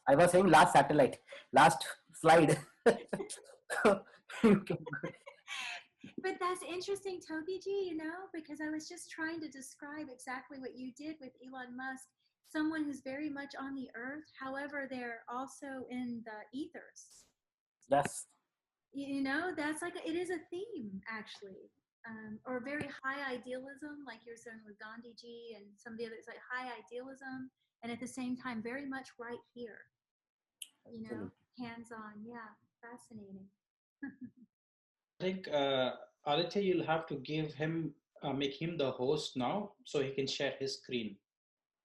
I was saying last satellite, last slide. You can go. But that's interesting, Tobiji, because I was just trying to describe exactly what you did with Elon Musk, someone who's very much on the earth. However, they're also in the ethers. Yes. That's like, it is a theme, actually. Or very high idealism, like you're saying with Gandhiji and some of the others, like high idealism, and at the same time, very much right here, Absolutely. hands on. Yeah, fascinating. I think Aditya, you'll have to make him the host now, so he can share his screen.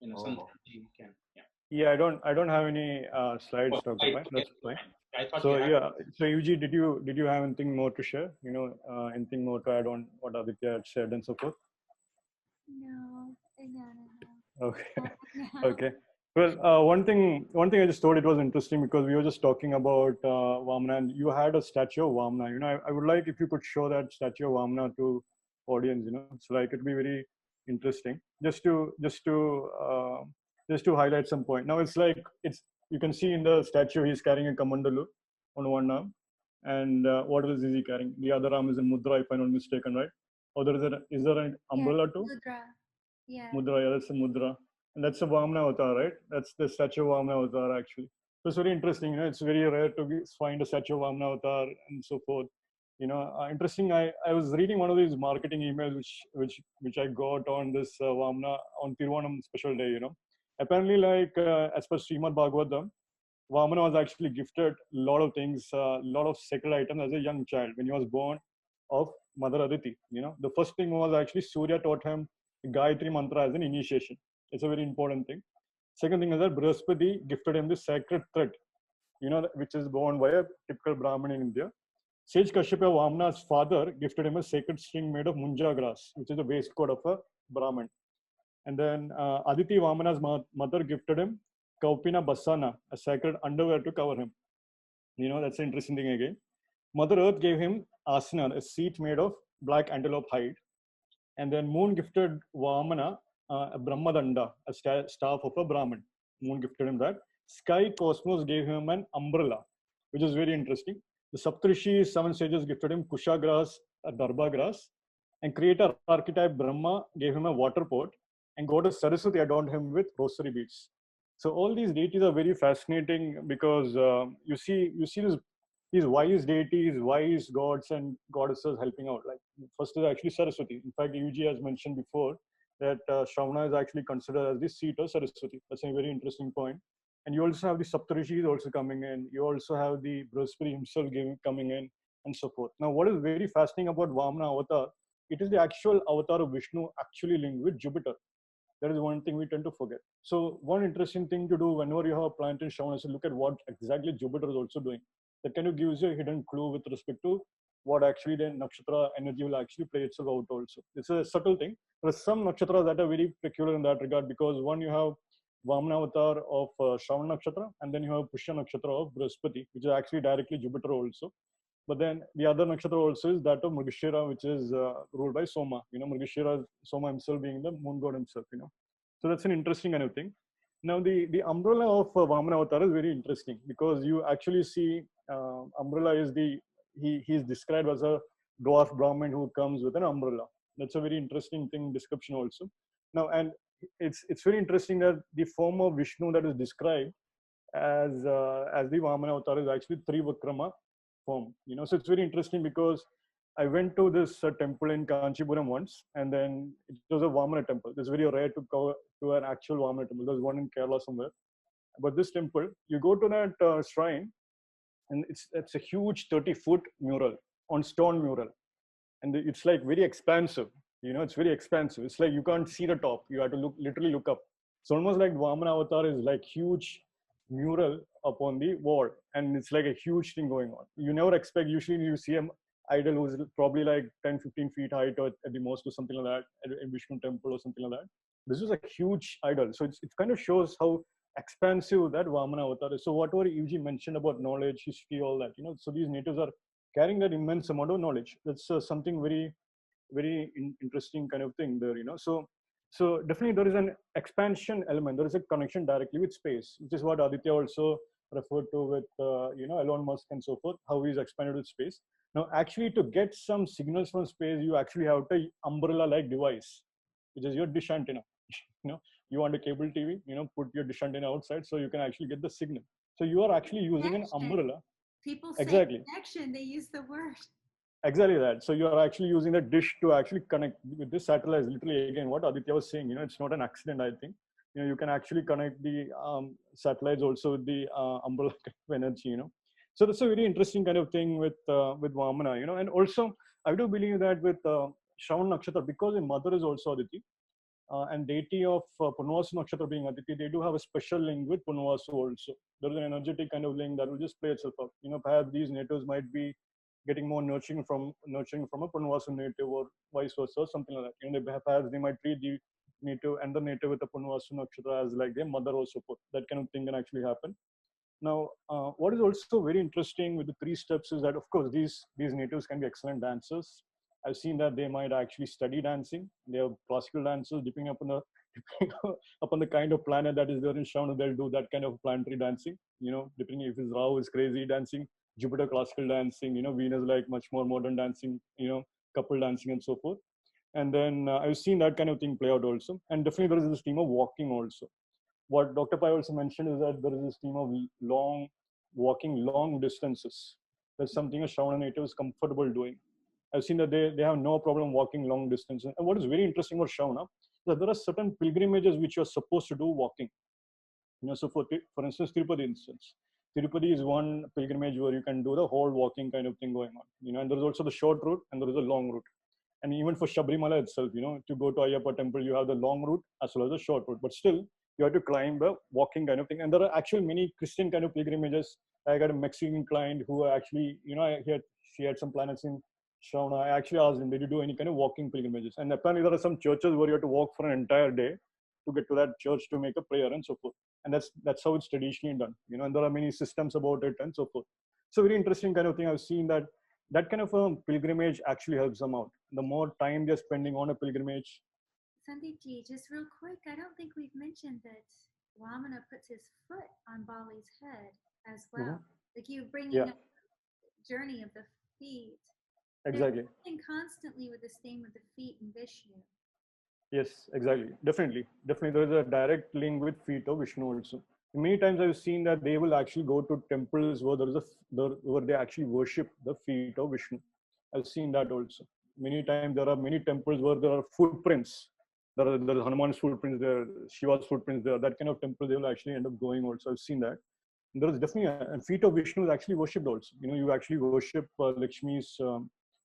Something Oh. you can. Yeah. yeah. I don't have any slides, Oh, Dr. right. Pai. Okay. That's fine. I thought So you had. yeah, so UG, did you have anything more to share? Anything more to add on what Aditya had said and so forth? No. Okay, No. okay. Well, one thing I just thought it was interesting because we were just talking about Vamana, and you had a statue of Vamana. I would like if you could show that statue of Vamana to audience. It's like it'd be very interesting. Just to highlight some point. Now it's like you can see in the statue he's carrying a kamandalu on one arm, and what else is he carrying? The other arm is a mudra, if I'm not mistaken, right? Or is there an umbrella too? Mudra. Yeah. Mudra, yeah, that's a mudra. And that's a Vamana avatar, right? That's the statue of Vamana avatar, actually. So it's very interesting. It's very rare to find a statue of Vamana avatar and so forth. Interesting. I was reading one of these marketing emails which I got on this Vamana on Tiruvanam special day. Apparently, like as per Srimad Bhagavatam, Vamana was actually gifted a lot of things, a lot of sacred items as a young child when he was born of Mother Aditi. The first thing was actually Surya taught him Gayatri Mantra as an initiation. It's a very important thing. Second thing is that Brihaspati gifted him the sacred thread, which is born by a typical Brahmin in India. Sage Kashyapa, Vamana's father, gifted him a sacred string made of munja grass, which is the waistcoat of a Brahmin. And then Aditi Vamana's mother gifted him Kaupina Basana, a sacred underwear to cover him. That's an interesting thing again. Mother Earth gave him Asana, a seat made of black antelope hide. And then Moon gifted Vamana a Brahmadanda, a staff of a Brahmin. Moon gifted him that. Sky Cosmos gave him an umbrella, which is very interesting. The Saptarishi, 7 sages, gifted him Kusha grass, a Darba grass. And creator archetype Brahma gave him a water pot. And goddess Saraswati adorned him with rosary beads. So all these deities are very fascinating because you see these wise deities, wise gods and goddesses helping out. Like first is actually Saraswati. In fact, UG has mentioned before that Shravana is actually considered as the seat of Saraswati. That's a very interesting point. And you also have the Saptarishis also coming in. You also have the Brihaspati himself coming in and so forth. Now, what is very fascinating about Vamana Avatar it is the actual avatar of Vishnu actually linked with Jupiter. That is one thing we tend to forget. So one interesting thing to do whenever you have a planet in Shravana is to look at what exactly Jupiter is also doing. That kind of gives you a hidden clue with respect to what actually the nakshatra energy will actually play itself out also. It's a subtle thing. There are some nakshatras that are very peculiar in that regard, because one, you have Vamana avatar of Shravana nakshatra, and then you have Pushya nakshatra of Brihaspati, which is actually directly Jupiter also. But then the other nakshatra also is that of Mrigashira, which is ruled by Soma. Mrigashira, Soma himself being the moon god himself. So that's an interesting kind of thing. Now the umbrella of Vamana avatar is very interesting, because you actually see umbrella is he is described as a dwarf Brahmin who comes with an umbrella. That's a very interesting thing description also. Now, and it's very interesting that the form of Vishnu that is described as the Vamana avatar is actually Trivikrama form. So it's very interesting, because I went to this temple in Kanchipuram once, and then it was a Vamana temple. It's very rare to go to an actual Vamana temple. There's one in Kerala somewhere. But this temple, you go to that shrine, and it's a huge 30-foot mural, on stone mural. And it's like very expansive. It's very expansive. It's like you can't see the top. You have to literally look up. It's almost like Vamana avatar is like huge mural upon the wall, and it's like a huge thing going on. You never expect, usually you see an idol who's probably like 10-15 feet height, or at the most, or something like that, at a Vishnu temple or something like that. This is a huge idol. So it kind of shows how expansive that Vamana avatar is. So whatever Yuji mentioned about knowledge, history, all that, so these natives are carrying that immense amount of knowledge. That's something very, very interesting kind of thing there. So definitely there is an expansion element. There is a connection directly with space, which is what Aditya also referred to with Elon Musk and so forth, how he's expanded with space. Now, actually, to get some signals from space, you actually have an umbrella-like device, which is your dish antenna. You want a cable TV, put your dish antenna outside, so you can actually get the signal. So you are actually using an umbrella. People say exactly. Connection, they use the word. Exactly that. So you are actually using the dish to actually connect with this satellite. Literally, again, what Aditya was saying, it's not an accident, I think. You can actually connect the satellites also with the umbrella kind of energy, So that's a very interesting kind of thing with Vamana, And also, I do believe that with Shravana Nakshatra, because the mother is also Aditi, and deity of Punvasu Nakshatra being Aditi, they do have a special link with Punvasu also. There is an energetic kind of link that will just play itself out. Perhaps these natives might be getting more nurturing from a Punvasu native, or vice versa, something like that. Perhaps they might treat the native and the native with the Punvasu Nakshatra as like their mother or support. That kind of thing can actually happen. Now, what is also very interesting with the 3 steps is that, of course, these natives can be excellent dancers. I've seen that they might actually study dancing. They are classical dancers, depending upon the kind of planet that is there in Shravana, they'll do that kind of planetary dancing. Depending if it's Rahu is crazy dancing, Jupiter classical dancing, Venus like much more modern dancing, couple dancing and so forth. And then I've seen that kind of thing play out also. And definitely there is this theme of walking also. What Dr. Pai also mentioned is that there is this theme of walking long distances. That's something a Shravana native is comfortable doing. I've seen that they have no problem walking long distances. And what is very interesting about Shravana is that there are certain pilgrimages which you're supposed to do walking. So for instance, Tirupati instance. Tirupati is one pilgrimage where you can do the whole walking kind of thing going on. And there is also the short route and there is a long route. And even for Sabrimala itself, to go to Ayyappa temple, you have the long route as well as the short route. But still, you have to climb the walking kind of thing. And there are actually many Christian kind of pilgrimages. I got a Mexican client who actually, she had some planets in Shravana. I actually asked him, did you do any kind of walking pilgrimages? And apparently there are some churches where you have to walk for an entire day to get to that church to make a prayer and so forth. And that's how it's traditionally done. And there are many systems about it and so forth. So very interesting kind of thing. I've seen that kind of a pilgrimage actually helps them out. The more time they're spending on a pilgrimage. Sandeepji, just real quick, I don't think we've mentioned that Vamana puts his foot on Bali's head as well. Like you bringing up the journey of the feet. Exactly. They're working constantly with this theme of the feet in Vishnu. Yes, exactly. Definitely. There is a direct link with feet of Vishnu also. Many times I've seen that they will actually go to temples where where they actually worship the feet of Vishnu. I've seen that also. Many times there are many temples where there are footprints. There is Hanuman's footprints there, Shiva's footprints there. That kind of temple they will actually end up going also. I've seen that. And there is definitely a feet of Vishnu is actually worshipped also. You actually worship Lakshmi's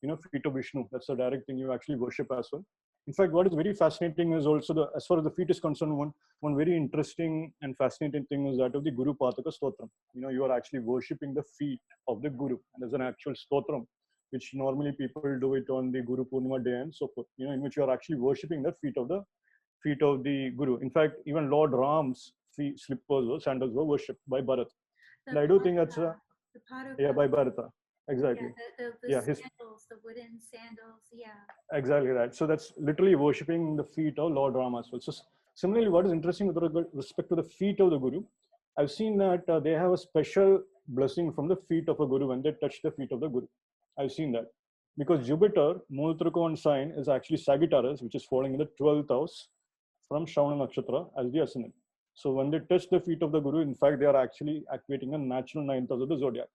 feet of Vishnu. That's the direct thing you actually worship as well. In fact, what is very fascinating is also as far as the feet is concerned, one very interesting and fascinating thing is that of the Guru Pataka Stotram. You are actually worshipping the feet of the Guru, and there's an actual stotram, which normally people do it on the Guru Purnima day and so forth. In which you are actually worshipping the feet of the Guru. In fact, even Lord Ram's feet, slippers or sandals were worshipped by Bharat. The And I do think that's the yeah, paduka, by Bharata. Exactly. yeah, the Yeah, sandals, the wooden sandals, yeah. exactly right. So that's literally worshipping the feet of Lord Rama as well. So similarly, what is interesting with respect to the feet of the Guru, I've seen that they have a special blessing from the feet of a Guru when they touch the feet of the Guru. I've seen that because Jupiter, Multrikon sign, is actually Sagittarius, which is falling in the 12th house from Shravana Nakshatra as the ascendant. So when they touch the feet of the Guru, in fact, they are actually activating a natural ninth house of the zodiac.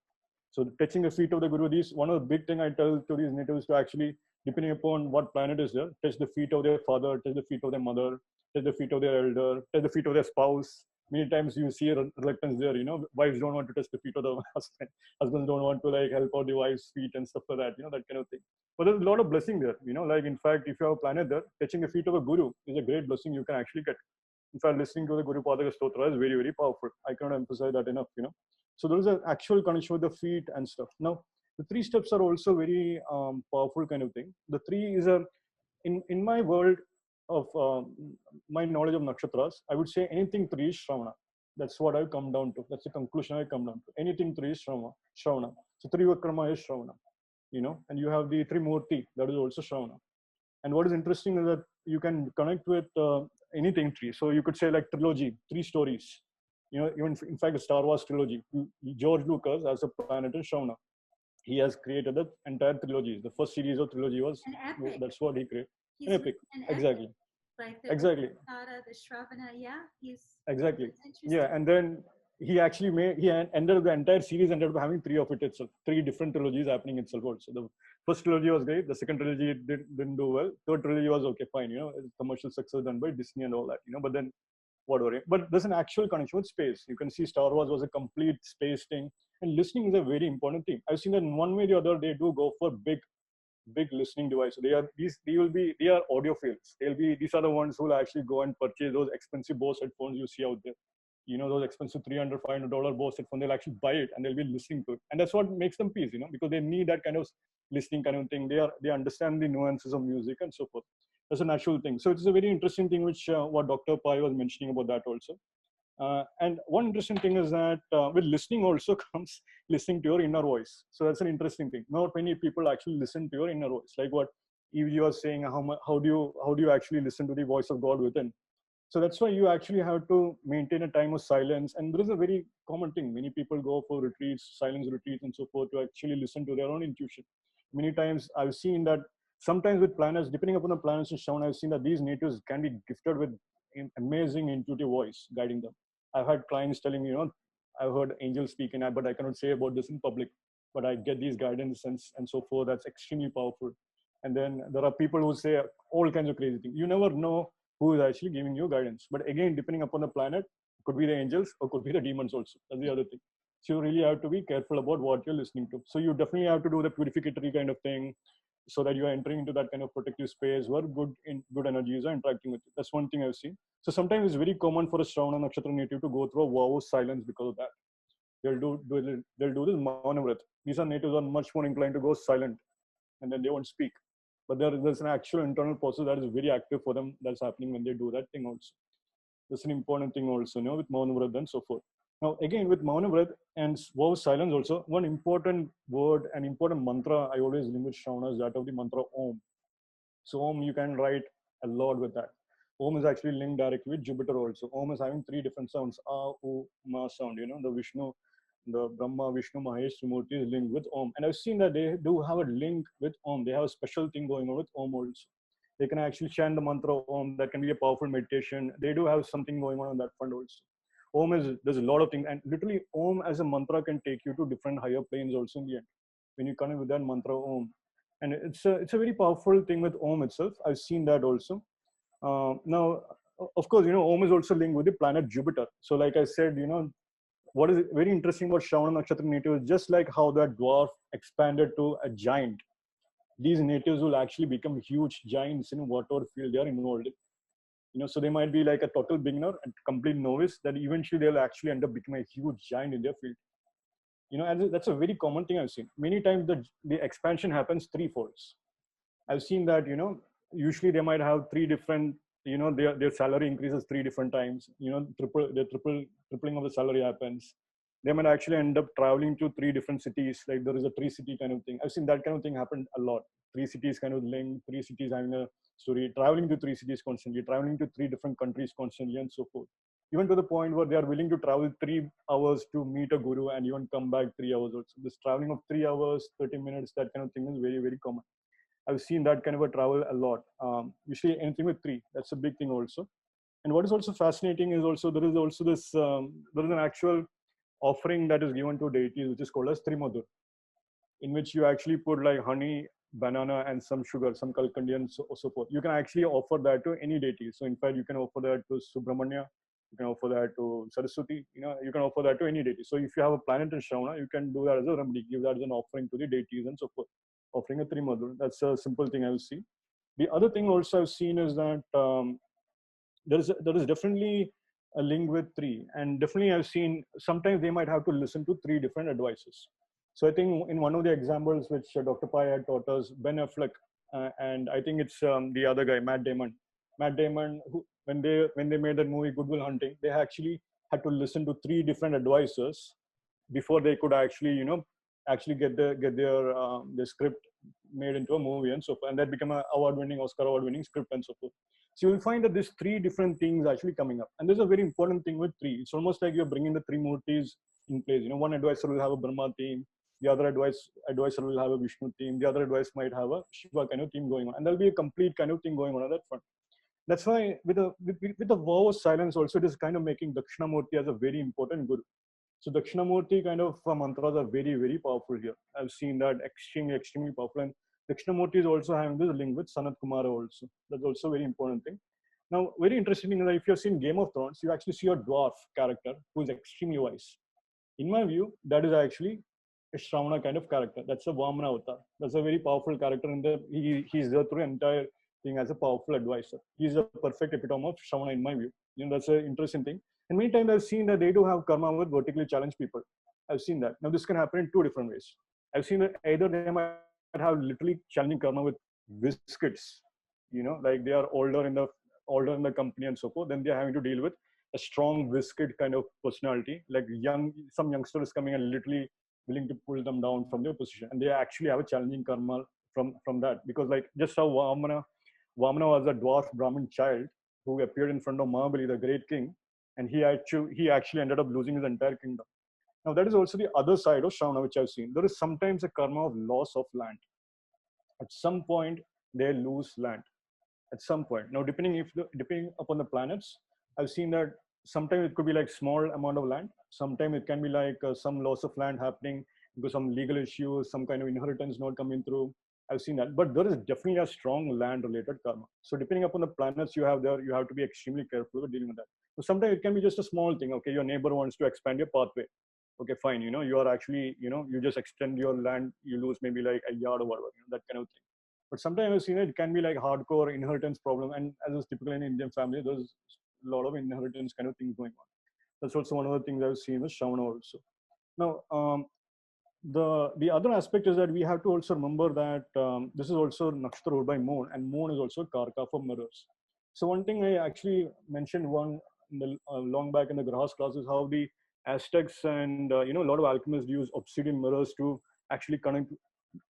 So touching the feet of the Guru, these one of the big thing I tell to these natives to actually, depending upon what planet is there, touch the feet of their father, touch the feet of their mother, touch the feet of their elder, touch the feet of their spouse. Many times you see a reluctance there, wives don't want to touch the feet of the husband, husbands don't want to like help out the wife's feet and stuff like that, that kind of thing. But there's a lot of blessing there, like in fact, if you have a planet there, touching the feet of a Guru is a great blessing you can actually get. In fact, listening to the Guru Padaka Stotra is very, very powerful. I cannot emphasize that enough. So there is an actual connection with the feet and stuff. Now, the 3 steps are also very powerful kind of thing. The 3 is in my world of my knowledge of nakshatras, I would say anything 3 is Shravana. That's what I come down to. That's the conclusion I come down to. Anything 3 is Shravana. So Trivakrama is Shravana, and you have the Trimurti, that is also Shravana. And what is interesting is that you can connect with anything 3. So you could say like trilogy, 3 stories. Even in fact, the Star Wars trilogy, George Lucas as a planet in Shravana. He has created the entire trilogy. The first series of trilogy was, An epic. that's what he created. He's An epic. an Exactly. epic. Like the Exactly. the Shravana, yeah, he's Exactly. interesting. Yeah, and then he actually ended up the entire series ended up having 3 of it itself, 3 different trilogies happening itself also. The first trilogy was great, the second trilogy didn't do well, third trilogy was okay, fine, commercial success done by Disney and all that, but then whatever. But there's an actual connection with space. You can see Star Wars was a complete space thing, and listening is a very important thing. I've seen that in one way or the other they do go for big listening device. They are audiophiles. These are the ones who will actually go and purchase those expensive Bose headphones you see out there. Those expensive $300, $500 Bose headphones. They'll actually buy it and they'll be listening to it, and that's what makes them peace. Because they need that kind of listening kind of thing. They understand the nuances of music and so forth. That's a natural thing. So it's a very interesting thing, which what Dr. Pai was mentioning about that also. And one interesting thing is that with listening also comes listening to your inner voice. So that's an interesting thing. Not many people actually listen to your inner voice. Like what Evie was saying, how do you actually listen to the voice of God within? So that's why you actually have to maintain a time of silence. And there is a very common thing. Many people go for retreats, silence retreats and so forth to actually listen to their own intuition. Many times I've seen that sometimes with planets, depending upon the planets in Shravana, I've seen that these natives can be gifted with amazing intuitive voice guiding them. I've had clients telling me, I've heard angels speak but I cannot say about this in public, but I get these guidance and so forth. That's extremely powerful. And then there are people who say all kinds of crazy things. You never know who is actually giving you guidance. But again, depending upon the planet, could be the angels or could be the demons also. That's the other thing. So you really have to be careful about what you're listening to. So you definitely have to do the purificatory kind of thing, so that you are entering into that kind of protective space where good energies are interacting with you. That's one thing I've seen. So sometimes it's very common for a Shravana Nakshatra native to go through a vow of silence because of that. They'll do this Mavana Vrat. These are natives who are much more inclined to go silent, and then they won't speak. But there's an actual internal process that is very active for them that's happening when they do that thing also. That's an important thing also, with Mavana Vrat and so forth. Now, again, with Mavana Vrat and vow of silence also, one important word and important mantra I always link with Shravana is that of the mantra Om. So Om, you can write a lot with that. Om is actually linked directly with Jupiter also. Om is having 3 different sounds, A, U, Ma sound, the Vishnu, the Brahma, Vishnu, Mahesh, Trimurti is linked with Om. And I've seen that they do have a link with Om. They have a special thing going on with Om also. They can actually chant the mantra Om. That can be a powerful meditation. They do have something going on that front also. There's a lot of things, and literally Om as a mantra can take you to different higher planes also in the end, when you connect with that mantra Om. And it's a very powerful thing with Om itself. I've seen that also. Now, of course, Om is also linked with the planet Jupiter. So like I said, what is very interesting about Shravana Nakshatra native is just like how that dwarf expanded to a giant. these natives will actually become huge giants in whatever field they are involved in. So they might be like a total beginner and complete novice, that eventually they'll actually end up becoming a huge giant in their field. And that's a very common thing I've seen. Many times the expansion happens threefolds. I've seen that, usually they might have three different, their salary increases three different times, tripling of the salary happens. They might actually end up traveling to three different cities. Like there is a three city kind of thing. I've seen that kind of thing happen a lot. Three cities kind of linked, three cities having a story, traveling to three cities constantly, traveling to three different countries constantly, and so forth. Even to the point where they are willing to travel 3 hours to meet a guru and even come back 3 hours also. This traveling of 3 hours, 30 minutes, that kind of thing is very, very common. I've seen that kind of a travel a lot. Usually anything with three, that's a big thing also. And what is also fascinating is also there is also this, there is an actual offering that is given to deities, which is called as Trimadur, in which you actually put like honey, banana, and some sugar, some kalkandi, and so forth. You can actually offer that to any deity. So in fact, you can offer that to Subramanya, you can offer that to Saraswati, you can offer that to any deity. So if you have a planet in Shravana, you can do that as a remedy, give that as an offering to the deities and so forth. Offering a Trimadur. That's a simple thing I've seen. The other thing also I've seen is that there is definitely a link with three, and definitely I've seen sometimes they might have to listen to three different advices. So I think in one of the examples which Dr. Pai had taught us, Ben Affleck, and I think it's the other guy, Matt Damon. Matt Damon, who when they made that movie Good Will Hunting, they actually had to listen to three different advisors before they could actually actually get their script made into a movie and so forth, and that became an Oscar award winning script and so forth. So you'll find that there's three different things actually coming up, and there's a very important thing with three. It's almost like you're bringing the three murtis in place. One advisor will have a Brahma theme, the other advisor will have a Vishnu theme, the other advisor might have a Shiva kind of theme going on, and there'll be a complete kind of thing going on that front. That's why with the vow of silence also, it is kind of making Dakshinamurti as a very important guru. So Dakshinamurti kind of mantras are very, very powerful here. I've seen that extremely, extremely powerful. And Dakshinamurti is also having this link with Sanat Kumara also. That's also a very important thing. Now, very interesting is that if you've seen Game of Thrones, you actually see a dwarf character who is extremely wise. In my view, that is actually a Shravana kind of character. That's a Vamana avatar. That's a very powerful character, and he's there through the entire thing as a powerful advisor. He's a perfect epitome of Shravana in my view. That's an interesting thing. And many times I've seen that they do have karma with vertically challenged people. I've seen that. Now this can happen in two different ways. I've seen that either they might have literally challenging karma with biscuits, like they are older in the company and so forth. Then they're having to deal with a strong biscuit kind of personality, like some youngsters coming and literally willing to pull them down from their position, and they actually have a challenging karma from that, because like just how Vamana was a dwarf Brahmin child who appeared in front of Mahabali, the great king, and he actually ended up losing his entire kingdom. Now that is also the other side of Shravana, which I've seen. There is sometimes a karma of loss of land. At some point, they lose land. At some point. Now, depending upon the planets, I've seen that sometimes it could be like small amount of land. Sometimes it can be like some loss of land happening because some legal issues, some kind of inheritance not coming through. I've seen that, but there is definitely a strong land-related karma. So depending upon the planets you have there, you have to be extremely careful with dealing with that. So sometimes it can be just a small thing. Okay, your neighbor wants to expand your pathway. Okay, fine. You are actually, you just extend your land, you lose maybe like a yard or whatever, that kind of thing. But sometimes I've seen it can be like hardcore inheritance problem, and as is typical in Indian family, there's a lot of inheritance kind of things going on. That's also one of the things I've seen with Shravana also. Now, the other aspect is that we have to also remember that this is also Nakshatra ruled by moon, and moon is also Karka for mirrors. So one thing I actually mentioned long back in the Grahas class is how the Aztecs and a lot of alchemists use obsidian mirrors to actually connect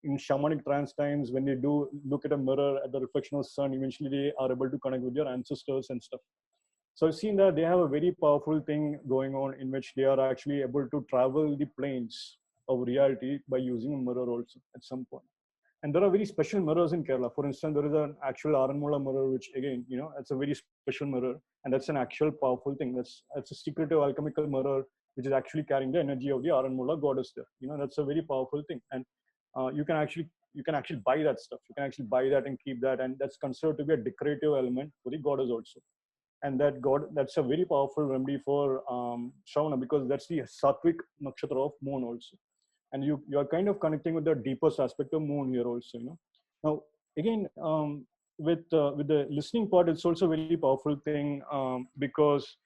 in shamanic trance times. When they do look at a mirror at the reflection of the sun, eventually they are able to connect with their ancestors and stuff. So I've seen that they have a very powerful thing going on in which they are actually able to travel the planes of reality by using a mirror also at some point. And there are very special mirrors in Kerala. For instance, there is an actual Aranmula mirror, which again, it's a very special mirror, and that's an actual powerful thing. That's a secretive alchemical mirror, which is actually carrying the energy of the Aranmula goddess there. That's a very powerful thing, and you can actually buy that stuff. You can actually buy that and keep that, and that's considered to be a decorative element for the goddess also. And that's a very powerful remedy for Shravana, because that's the Sattvic Nakshatra of moon also. And you are kind of connecting with the deepest aspect of moon here also, Now, again, with the listening part, it's also a very powerful thing, because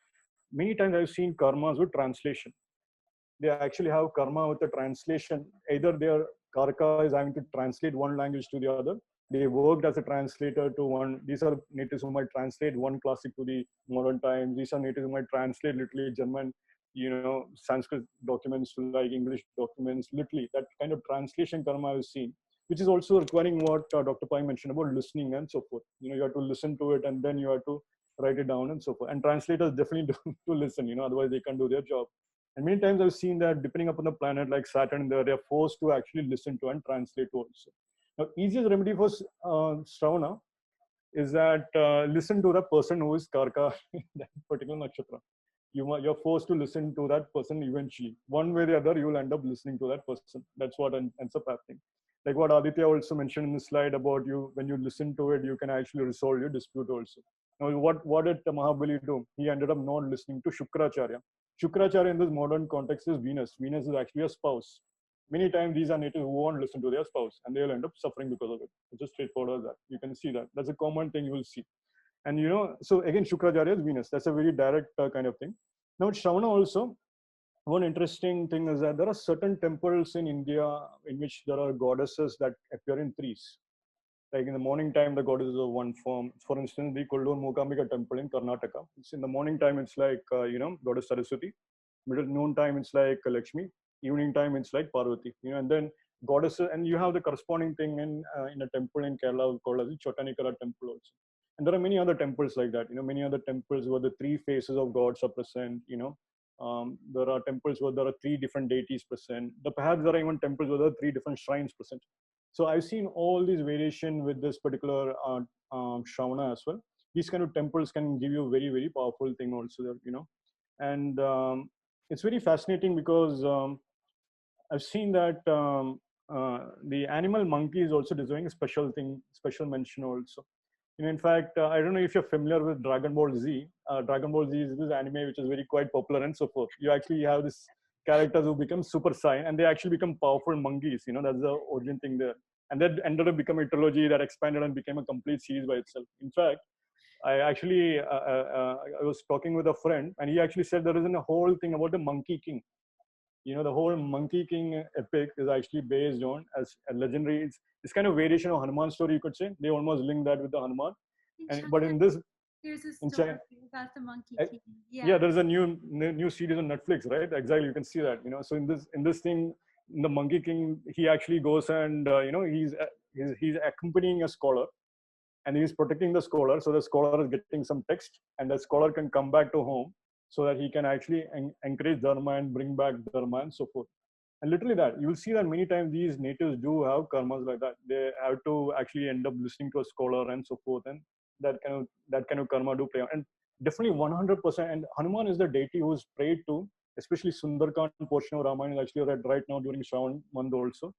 many times I've seen karmas with translation. They actually have karma with the translation. Either their karka is having to translate one language to the other. They worked as a translator to one. These are natives who might translate one classic to the modern times. These are natives who might translate literally German, Sanskrit documents to like English documents. Literally, that kind of translation karma I've seen, which is also requiring what Dr. Pai mentioned about listening and so forth. You have to listen to it and then you have to write it down and so forth. And translators definitely do to listen. Otherwise they can't do their job. And many times I've seen that depending upon the planet like Saturn, they're forced to actually listen to and translate also. Now, easiest remedy for Shravana is that listen to the person who is Karka in that particular nakshatra. You're forced to listen to that person eventually. One way or the other, you will end up listening to that person. That's what ends up happening. Like what Aditya also mentioned in the slide about you, when you listen to it, you can actually resolve your dispute also. Now, what did Mahabali do? He ended up not listening to Shukracharya. Shukracharya in this modern context is Venus. Venus is actually a spouse. Many times these are natives who won't listen to their spouse and they'll end up suffering because of it. It's just straightforward as that. You can see that. That's a common thing you will see. And so again, Shukracharya is Venus. That's a very direct kind of thing. Now, Shravana also, one interesting thing is that there are certain temples in India in which there are goddesses that appear in threes. Like in the morning time, the goddess is of one form. For instance, the Kollur Mookambika temple in Karnataka. It's in the morning time, it's like, goddess Saraswati. Middle noon time, it's like Lakshmi. Evening time, it's like Parvati. And then goddesses, and you have the corresponding thing in a temple in Kerala called as the Chottanikara temple also. And there are many other temples like that. Many other temples where the three faces of gods are present. There are temples where there are three different deities present. Perhaps there are even temples where there are three different shrines present. So I've seen all these variation with this particular Shravana as well. These kind of temples can give you a very, very powerful thing also there, and it's very fascinating because I've seen that the animal monkey is also deserving a special mention also. In fact, I don't know if you're familiar with Dragon Ball Z. Dragon Ball Z is this anime which is very quite popular and so forth. You actually have this characters who become Super Saiyan and they actually become powerful monkeys. That's the origin thing there. And that ended up becoming a trilogy that expanded and became a complete series by itself. In fact, I was talking with a friend and he actually said there isn't a whole thing about the Monkey King. The whole Monkey King epic is actually based on as a legendary. It's kind of variation of Hanuman story, you could say. They almost link that with the Hanuman. But in this, there's a story about the Monkey King. Yeah, there's a new series on Netflix, right? Exactly, you can see that. So in this thing, in the Monkey King, he actually goes and he's accompanying a scholar, and he's protecting the scholar. So the scholar is getting some text, and the scholar can come back to home so that he can actually encourage dharma and bring back dharma and so forth. And literally that, you will see that many times these natives do have karmas like that. They have to actually end up listening to a scholar and so forth, and that kind of karma do play on. And definitely 100%. And Hanuman is the deity who is prayed to, especially Sundarkand portion of Ramayana is actually read right now during Shravan month also.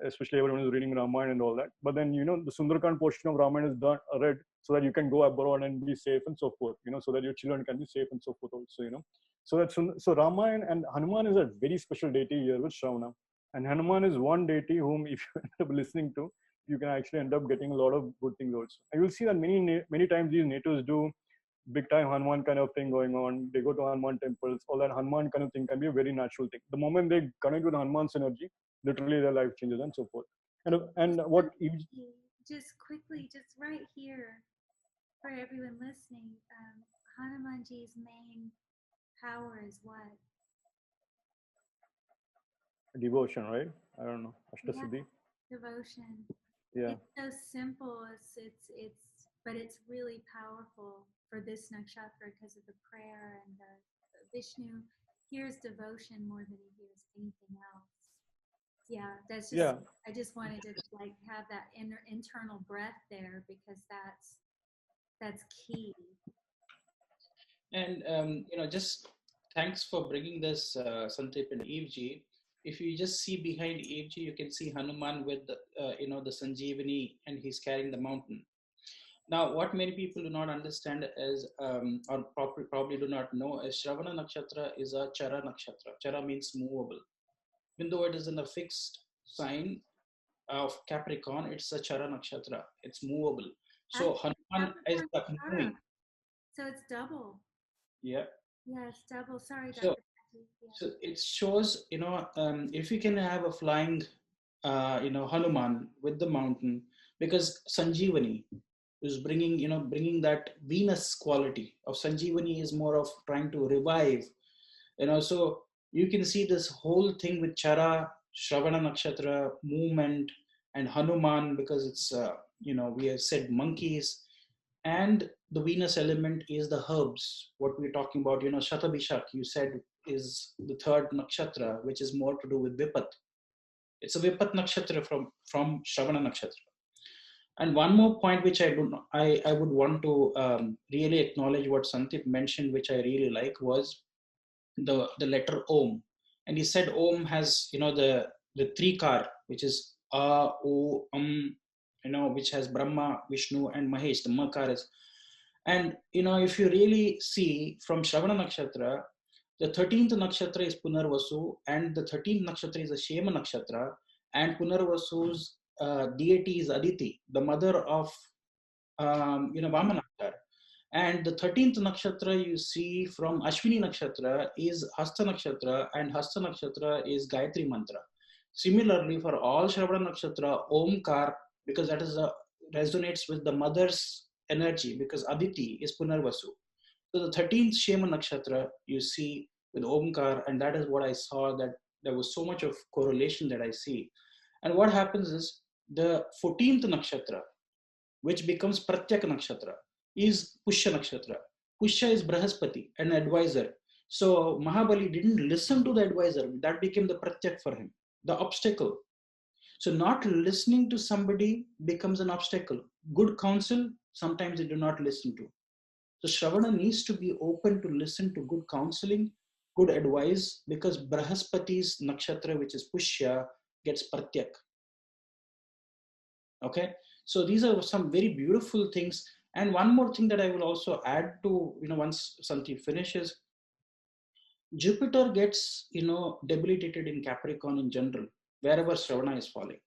Especially everyone is reading Ramayana and all that. But then, the Sundarkand portion of Ramayana is read so that you can go abroad and be safe and so forth, so that your children can be safe and so forth also, So Ramayana and Hanuman is a very special deity here with Shravana. And Hanuman is one deity whom if you end up listening to, you can actually end up getting a lot of good things also. And you'll see that many times these natives do big time Hanuman kind of thing going on. They go to Hanuman temples, all that Hanuman kind of thing can be a very natural thing. The moment they connect with Hanuman's energy, literally their life changes and so forth. And what just quickly, just right here for everyone listening, Hanumanji's main power is what? Devotion, right? I don't know. Ashtasiddhi. Yeah, devotion. Yeah. It's so simple. But it's really powerful for this nakshatra because of the prayer and the Vishnu hears devotion more than he hears anything else. Yeah, that's just. Yeah. I just wanted to have that internal breath there because that's key. And just thanks for bringing this, Santip and Evji. If you just see behind Evji, you can see Hanuman with the Sanjeevani, and he's carrying the mountain. Now, what many people do not understand is, or probably do not know, is Shravana Nakshatra is a Chara Nakshatra. Chara means movable. Even though it is in a fixed sign, of Capricorn, it's a Chara Nakshatra. It's movable. So Actually, Hanuman is Capricorn the Chara. moving. So it's double. Yeah. Yeah, it's double. Sorry, So Dr. Patty. Yeah. so it shows, if you can have a flying, Hanuman with the mountain, because Sanjeevani is bringing, bringing that Venus quality of Sanjeevani is more of trying to revive, so you can see this whole thing with Chara, Shravana Nakshatra, movement, and Hanuman, because it's, we have said monkeys, and the Venus element is the herbs, what we're talking about, Shatabishak, you said, is the third nakshatra, which is more to do with Vipat. It's a Vipat nakshatra from Shravana nakshatra. And one more point which I would want to really acknowledge what Santip mentioned, which I really like, was the letter Om. And he said Om has, the three kar, which is A, O, which has Brahma, Vishnu, and Mahesh, the Makaras. And, if you really see from Shravana Nakshatra, the 13th Nakshatra is Punarvasu, and the 13th Nakshatra is a Shema Nakshatra, and Punarvasu's deity is Aditi, the mother of, Vamana. And the 13th nakshatra you see from Ashwini nakshatra is Hasta nakshatra, and Hasta nakshatra is Gayatri mantra. Similarly, for all Shravana nakshatra, Omkar, because that is resonates with the mother's energy, because Aditi is Punarvasu. So the 13th Shema nakshatra you see with Omkar, and that is what I saw, that there was so much of correlation that I see. And what happens is the 14th nakshatra, which becomes Pratyaka Nakshatra, is Pushya Nakshatra. Pushya is Brahaspati, an advisor. So Mahabali didn't listen to the advisor. That became the Pratyak for him, the obstacle. So not listening to somebody becomes an obstacle. Good counsel, sometimes they do not listen to. So Shravana needs to be open to listen to good counseling, good advice, because Brahaspati's nakshatra, which is Pushya, gets Pratyak. Okay, so these are some very beautiful things. And one more thing that I will also add to, once Santi finishes, Jupiter gets, debilitated in Capricorn in general, wherever Shravana is falling.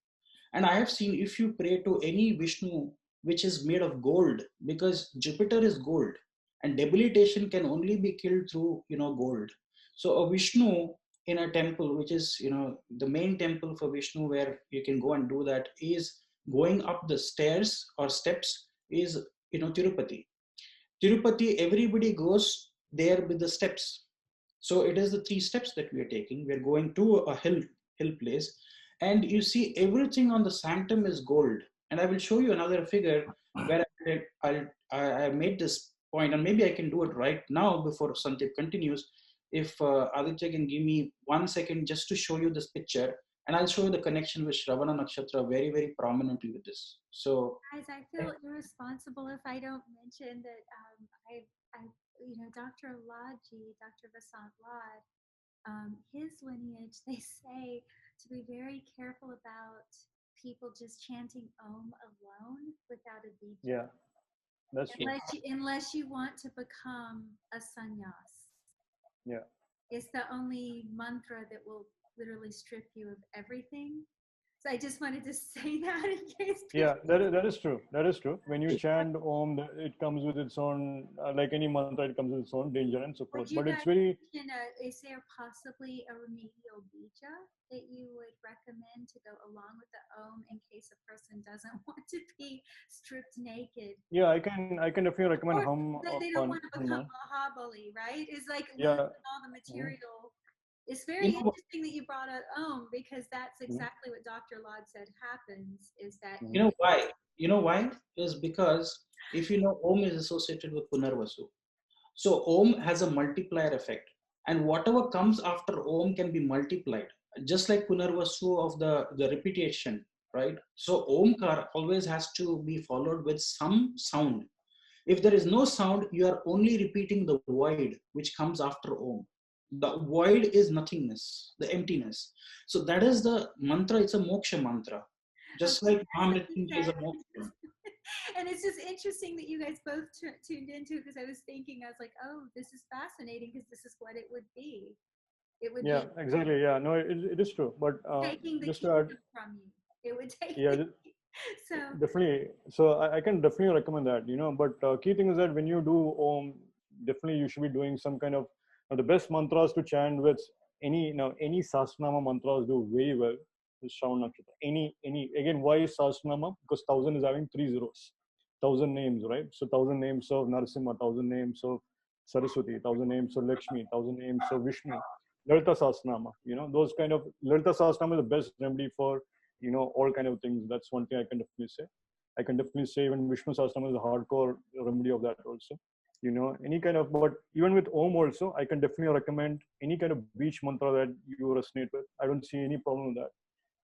And I have seen, if you pray to any Vishnu which is made of gold, because Jupiter is gold, and debilitation can only be killed through, gold. So a Vishnu in a temple, which is, the main temple for Vishnu where you can go and do that, is going up the stairs or steps, is, Tirupati. Tirupati, everybody goes there with the steps. So it is the three steps that we are taking. We are going to a hill place, and you see everything on the sanctum is gold. And I will show you another figure where I made this point, and maybe I can do it right now before Santip continues. If Aditya can give me 1 second just to show you this picture, and I'll show you the connection with Shravana Nakshatra very, very prominently with this. So, Guys, I feel irresponsible if I don't mention that Dr. Lodji, Dr. Vasant Lod, his lineage, they say to be very careful about people just chanting Om alone without a bija. Yeah, that's true. Unless you want to become a sannyas. Yeah. It's the only mantra that will literally strip you of everything. So I just wanted to say that in case people... Yeah, that is true. That is true. When you chant Om, it comes with its own, like any mantra, it comes with its own danger and so forth. But it's very... Is there possibly a remedial bija that you would recommend to go along with the Om in case a person doesn't want to be stripped naked? Yeah, I can definitely recommend Hum. They don't want to become Mahabali, right? It's like yeah. all the material. It's very interesting that you brought up Om, because that's exactly what Dr. Lod said happens, is that... You know why? You know why? Is because if you know Om is associated with Punarvasu. So Om has a multiplier effect. And whatever comes after Om can be multiplied. Just like Punarvasu of the repetition, right? So Omkar always has to be followed with some sound. If there is no sound, you are only repeating the void which comes after Om. The void is nothingness, the emptiness. So that is the mantra. It's a moksha mantra. Just like Mahamrityunjaya is a moksha. And it's just interesting that you guys both tuned into, because I was thinking, I was like, oh, this is fascinating, because this is what it would be. It would be... exactly. Yeah, no, it is true. But taking the just to add... from you. it would take Yeah, me. So definitely. So I can definitely recommend that, but key thing is that when you do Om, definitely you should be doing some kind of, the best mantras to chant with any Sahasranama mantras do very well with Shravana Nakshatra. Again, why is Sahasranama? Because 1,000 is having three zeros, 1,000 names, right? So 1,000 names of Narasimha, 1,000 names of Saraswati, 1,000 names of Lakshmi, 1,000 names of Vishnu. Lalita Sahasranama, those kind of Lalita Sahasranama is the best remedy for all kind of things. That's one thing I can definitely say. I can definitely say even Vishnu Sahasranama is a hardcore remedy of that also. Any kind of, but even with Om also, I can definitely recommend any kind of beach mantra that you resonate with. I don't see any problem with that,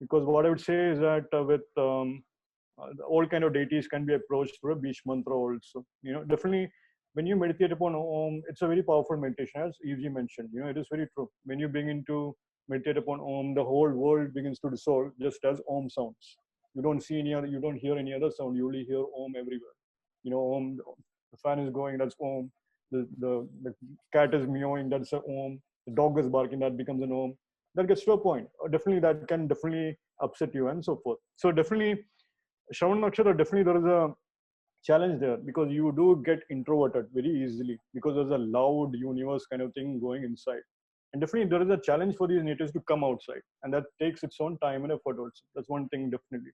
because what I would say is that with all kind of deities can be approached through a beach mantra also. Definitely when you meditate upon Om, it's a very powerful meditation, as Evji mentioned. It is very true. When you begin to meditate upon Om, the whole world begins to dissolve just as Om sounds. You don't hear any other sound. You only hear Om everywhere. Om, the fan is going, that's Om. The cat is meowing, that's a Om. The dog is barking, that becomes an Om. That gets to a point. Definitely, that can definitely upset you and so forth. So definitely, Shravana Nakshatra, definitely there is a challenge there, because you do get introverted very easily, because there's a loud universe kind of thing going inside. And definitely there is a challenge for these natives to come outside, and that takes its own time and effort also. That's one thing definitely.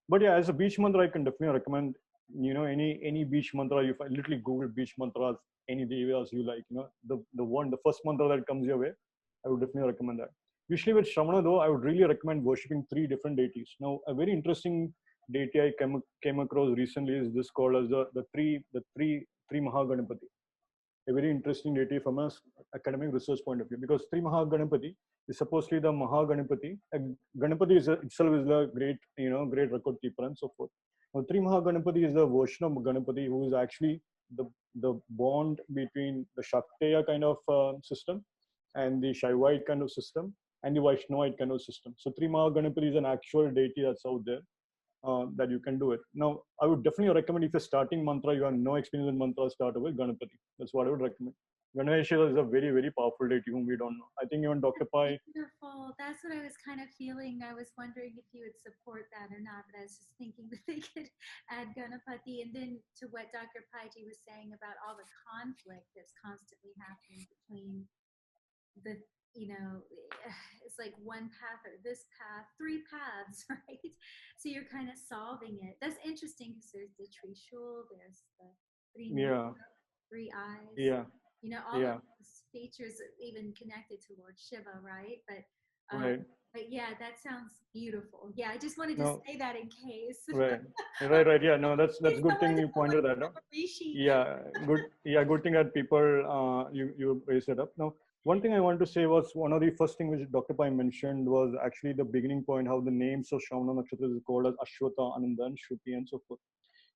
But yeah, as a beach mantra, I can definitely recommend any beach mantra. You literally Google beach mantras, any devas you like. The first mantra that comes your way, I would definitely recommend that. Usually with Shravana though, I would really recommend worshipping three different deities. Now, a very interesting deity I came across recently is this called as the three Mahaganapati. A very interesting deity from a academic research point of view, because three Mahaganapati is supposedly the Mahaganapati. Ganapati itself is the great record keeper and so forth. Now, three Mahaganapati is the version of Ganapati who is actually the bond between the Shakteya kind of system and the Shaivite kind of system and the Vaishnavite kind of system. So three Mahaganapati is an actual deity that's out there, that you can do it. Now, I would definitely recommend, if you're starting mantra, you have no experience with mantra, start with Ganapati. That's what I would recommend. Ganesha is a very, very powerful deity whom we don't know. I think even Dr. Pai. wonderful. That's what I was kind of feeling. I was wondering if you would support that or not, but I was just thinking that they could add Ganapati. And then to what Dr. Paiji was saying about all the conflict that's constantly happening between the, it's like one path or this path, three paths, right? So you're kind of solving it. That's interesting because there's the Trishul, there's the three Yeah, three eyes. yeah, All yeah, of those features even connected to Lord Shiva, right? right. But yeah, that sounds beautiful. Yeah, I just wanted to No, say that in case. right, right. Yeah, no, that's good Someone thing you someone pointed that out. Rishi. Yeah, good. Yeah, good thing that people you raised it up. Now, one thing I want to say was, one of the first thing which Dr. Pai mentioned was actually the beginning point, how the names of Shravana Nakshatra is called as Ashwata, Ananda, and Shruti, and so forth.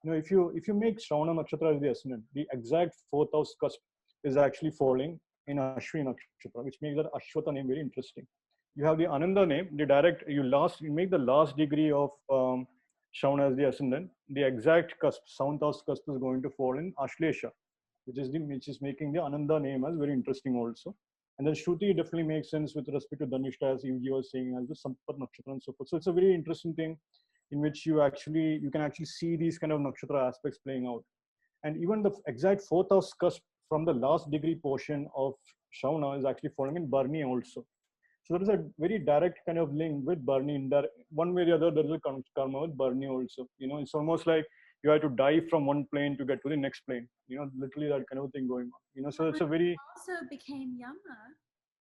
If you make Shravana Nakshatra as the ascendant, the exact fourth house cusp is actually falling in Ashwini Nakshatra, which makes that Ashwata name very interesting. You have the Ananda name, you make the last degree of Shravana as the ascendant. The exact cusp, seventh house cusp, is going to fall in Ashlesha, which is making the Ananda name as very interesting also. And then Shruti definitely makes sense with respect to Dhanishta, as you was saying, as the Sampat Nakshatra and so forth. So it's a very interesting thing in which you can actually see these kind of nakshatra aspects playing out. And even the exact fourth house cusp from the last degree portion of Shravana is actually falling in Barni also. So there is a very direct kind of link with Barni. In that one way or the other, there is a karma with Barni also. It's almost like you have to die from one plane to get to the next plane. Literally that kind of thing going on. So it's a very Also became Yama.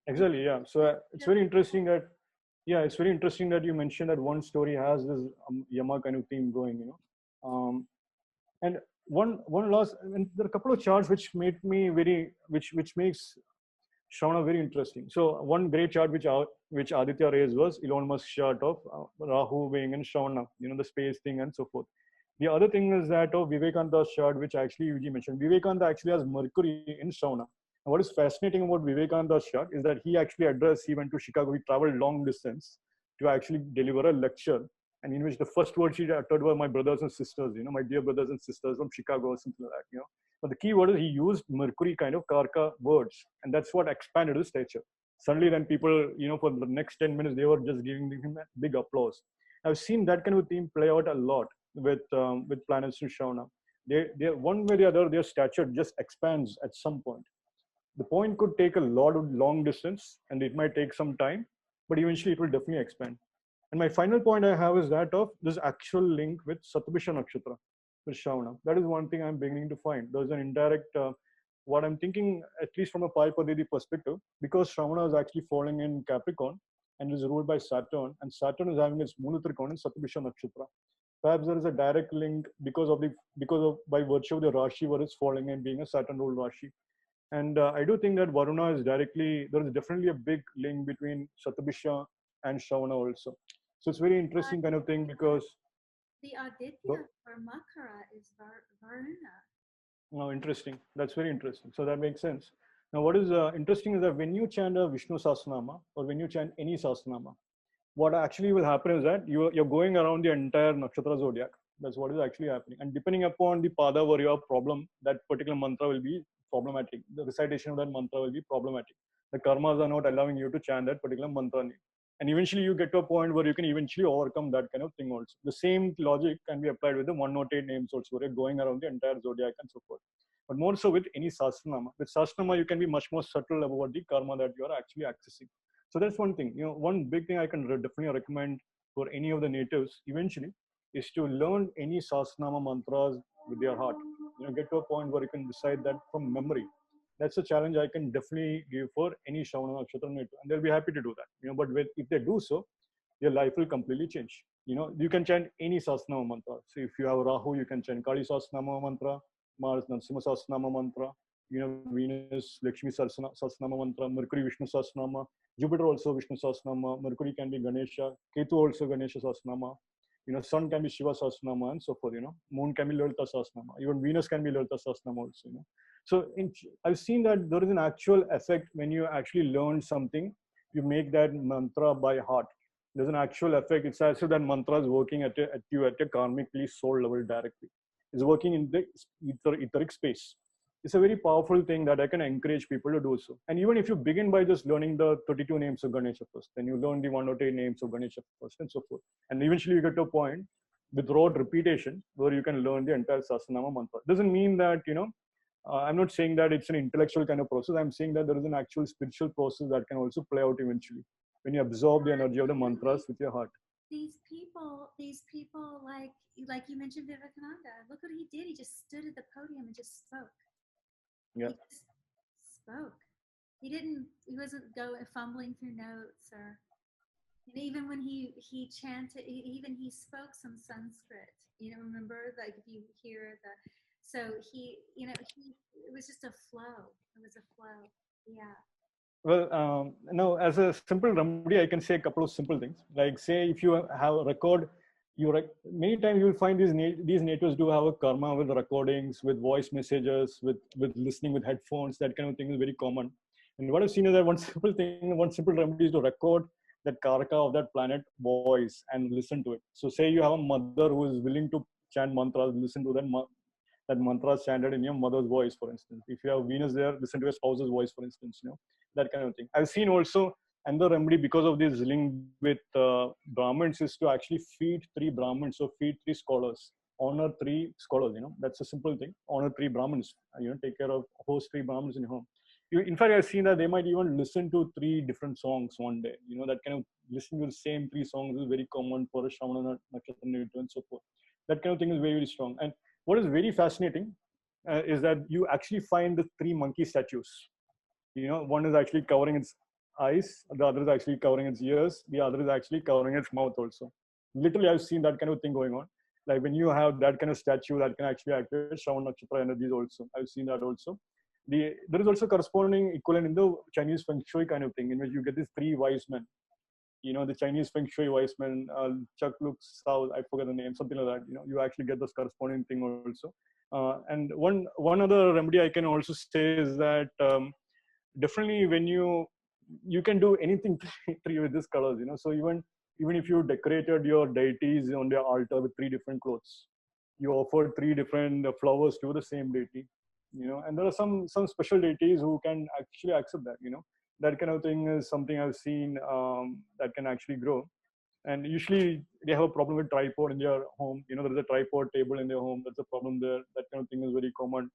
exactly, yeah. So it's very interesting that it's very interesting that you mentioned that one story has this Yama kind of theme going. And one last, and there are a couple of charts which made me very, which makes Shravana very interesting. So one great chart which Aditya raised was Elon Musk's chart of Rahu being in Shravana, the space thing and so forth. The other thing is that of Vivekananda's chart, which actually Yuji mentioned. Vivekananda actually has Mercury in Shravana. And what is fascinating about Vivekananda's chart is that he went to Chicago, he traveled long distance to actually deliver a lecture, and in which the first words he uttered were my brothers and sisters, my dear brothers and sisters from Chicago or something like that. But the key word is he used Mercury kind of Karka words, and that's what expanded his stature. Suddenly then people, for the next 10 minutes, they were just giving him a big applause. I've seen that kind of theme play out a lot with planets in Shravana. They one way or the other, their stature just expands at some point. The point could take a lot of long distance and it might take some time, but eventually it will definitely expand. And my final point I have is that of this actual link with Satabhisha Nakshatra, with Shravana. That is one thing I'm beginning to find. There's an indirect, what I'm thinking, at least from a Pai Padidi perspective, because Shravana is actually falling in Capricorn and is ruled by Saturn, and Saturn is having its Mulatrikon in Satabhisha Nakshatra. Perhaps there is a direct link because of by virtue of the Rashi where it's falling and being a Saturn ruled Rashi. And I do think that Varuna is there is definitely a big link between Satabhisha and Shravana also. So it's very interesting kind of thing because. The Aditya for Makara is Varuna. Oh, interesting. That's very interesting. So that makes sense. Now, what is interesting is that when you chant a Vishnu Sahasranama or when you chant any Sahasranama, what actually will happen is that you're going around the entire Nakshatra zodiac. That's what is actually happening. And depending upon the pada where you have problem, that particular mantra will be problematic. The recitation of that mantra will be problematic. The karmas are not allowing you to chant that particular mantra name. And eventually you get to a point where you can eventually overcome that kind of thing also. The same logic can be applied with the 108 names also, where you're going around the entire zodiac and so forth. But more so with any Sahasranama. With Sahasranama, you can be much more subtle about the karma that you are actually accessing. So that's one thing. One big thing I can definitely recommend for any of the natives eventually is to learn any Sahasranama mantras with your heart. Get to a point where you can recite that from memory. That's a challenge I can definitely give for any Shravana Nakshatra native, and they'll be happy to do that. But if they do so, your life will completely change. You can chant any Sahasranama mantra. So if you have Rahu, you can chant Kali Sahasranama mantra, Mars Narasimha Sahasranama mantra, Venus Lakshmi Sahasranama mantra, Mercury Vishnu Sahasranama, Jupiter also Vishnu Sahasranama, Mercury can be Ganesha, Ketu also Ganesha Sahasranama, Sun can be Shiva Sahasranama and so forth, Moon can be Lalita Sahasranama, even Venus can be Lalita Sahasranama also, So I've seen that there is an actual effect when you actually learn something, you make that mantra by heart. There's an actual effect. It's as if that mantra is working at you at a karmically soul level directly. It's working in the etheric space. It's a very powerful thing that I can encourage people to do so. And even if you begin by just learning the 32 names of Ganesha first, then you learn the 108 names of Ganesha first and so forth. And eventually you get to a point without repetition where you can learn the entire Sahasranama mantra. Doesn't mean that, I'm not saying that it's an intellectual kind of process. I'm saying that there is an actual spiritual process that can also play out eventually when you absorb the energy of the mantras with your heart. These people, like you mentioned Vivekananda. Look what he did. He just stood at the podium and just spoke. Yeah. He just spoke. He wasn't fumbling through notes and even when he chanted, he spoke some Sanskrit. Remember, like if you hear so it was just a flow. It was a flow. Yeah. Well, now as a simple remedy, I can say a couple of simple things. Like say if you have a record, many times you will find these natives do have a karma with recordings, with voice messages, with listening with headphones. That kind of thing is very common. And what I've seen is that one simple remedy is to record that karaka of that planet voice and listen to it. So say you have a mother who is willing to chant mantras, listen to that mantra chanted in your mother's voice, for instance. If you have Venus there, listen to your spouse's voice, for instance, that kind of thing. I've seen also another remedy because of this link with Brahmins is to actually feed 3 Brahmins, so feed 3 scholars, honor 3 scholars, that's a simple thing. Honor 3 Brahmins, take care of, host 3 Brahmins in your home. In fact, I've seen that they might even listen to 3 different songs one day, that kind of listening to the same 3 songs is very common for a Shravana Nakshatra and so forth. That kind of thing is very, very strong. And what is very fascinating is that you actually find the 3 monkey statues. One is actually covering its eyes, the other is actually covering its ears, the other is actually covering its mouth also. Literally, I've seen that kind of thing going on. Like when you have that kind of statue that can actually activate Shravana Nakshatra energies also. I've seen that also. There is also corresponding equivalent in the Chinese Feng Shui kind of thing, in which you get these 3 wise men. The Chinese Feng Shui wise men, Chuck looks south, I forget the name, something like that. You actually get this corresponding thing also. And one other remedy I can also say is that definitely when you can do anything with these colors, So even if you decorated your deities on their altar with 3 different clothes, you offered 3 different flowers to the same deity, And there are some special deities who can actually accept that, that kind of thing is something I've seen that can actually grow. And usually they have a problem with tripod in their home. There's a tripod table in their home. That's a problem there. That kind of thing is very common.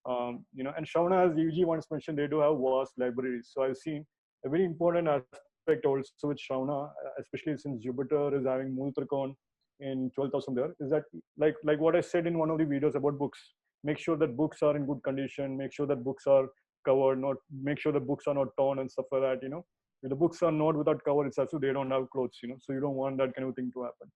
And Shravana, as Yuji once mentioned, they do have vast libraries. So I've seen a very important aspect also with Shravana, especially since Jupiter is having Mool Trikon in 12,000 there, is that like what I said in one of the videos about books. Make sure that books are in good condition. Make sure that books are covered. Not make sure the books are not torn and stuff like that. If the books are not without cover, it's also they don't have clothes. So you don't want that kind of thing to happen.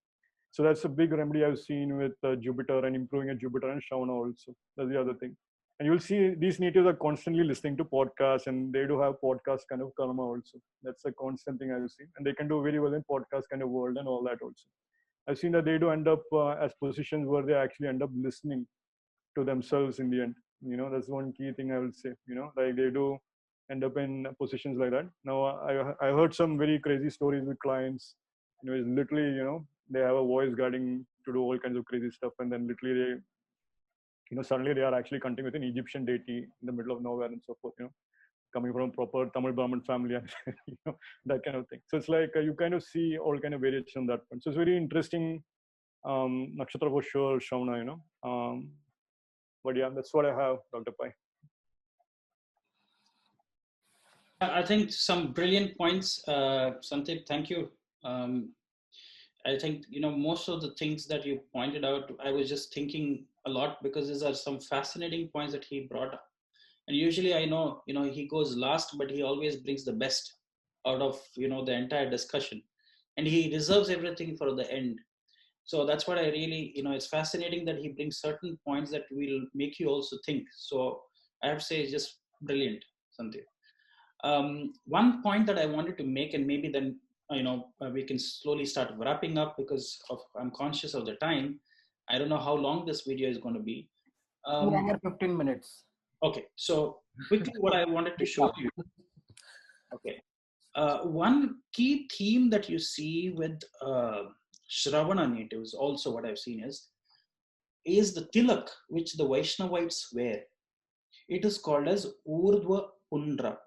So that's a big remedy I've seen with Jupiter and improving at Jupiter and Shravana also. That's the other thing. And you'll see these natives are constantly listening to podcasts, and they do have podcast kind of karma also. That's a constant thing I've seen. And they can do very well in podcast kind of world and all that also. I've seen that they do end up as positions where they actually end up listening to themselves in the end. That's one key thing I will say. Like they do end up in positions like that. Now, I heard some very crazy stories with clients. It's literally, they have a voice guarding to do all kinds of crazy stuff, and then literally they, suddenly they are actually connecting with an Egyptian deity in the middle of nowhere and so forth. Coming from a proper Tamil Brahmin family, and that kind of thing. So it's like you kind of see all kind of variation on that point. So it's very interesting nakshatra for sure, Shravana. But yeah, that's what I have, Dr. Pai. I think some brilliant points, Sandeep. Thank you. I think most of the things that you pointed out, I was just thinking a lot because these are some fascinating points that he brought up. And usually, I know he goes last, but he always brings the best out of the entire discussion, and he reserves everything for the end. So that's what I really it's fascinating that he brings certain points that will make you also think. So I have to say, it's just brilliant, Sandeep. One point that I wanted to make, and maybe then we can slowly start wrapping up because I'm conscious of the time. I don't know how long this video is going to be. 15 minutes. Okay, so quickly what I wanted to show you. Okay, one key theme that you see with Shravana natives, also what I've seen is the tilak which the Vaishnavites wear. It is called as Urdhva Pundra.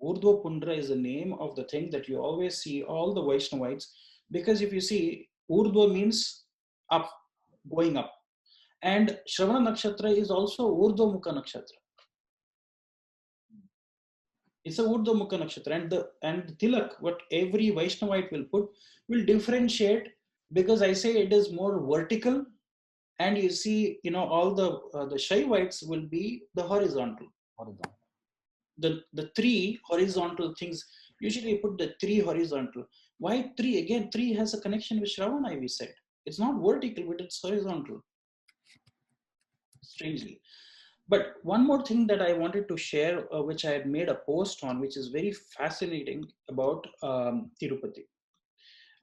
Urdhva Pundra is the name of the thing that you always see all the Vaishnavites, because if you see, Urdhva means up, going up. And Shravana Nakshatra is also Urdhva Mukha Nakshatra. It's a Urdhva Mukha Nakshatra. And the tilak, what every Vaishnavite will put, will differentiate, because I say it is more vertical. And you see, all the Shaivites will be the horizontal. The three horizontal things, usually you put the three horizontal. Why three? Again, three has a connection with Shravana, we said. It's not vertical, but it's horizontal. Strangely. But one more thing that I wanted to share, which I had made a post on, which is very fascinating about Tirupati.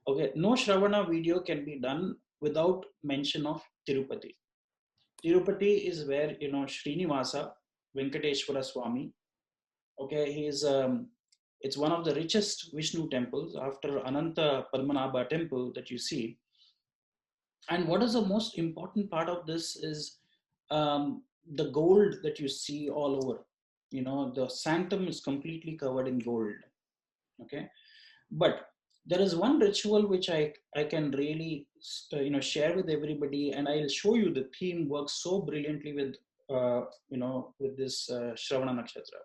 Okay, no Shravana video can be done without mention of Tirupati. Tirupati is where, Srinivasa, Venkateshwara Swami, okay, it's one of the richest Vishnu temples after Ananta Padmanabha temple that you see. And what is the most important part of this is the gold that you see all over. The sanctum is completely covered in gold. Okay, but there is one ritual which I can really share with everybody, and I'll show you the theme works so brilliantly with with this Shravana Nakshatra.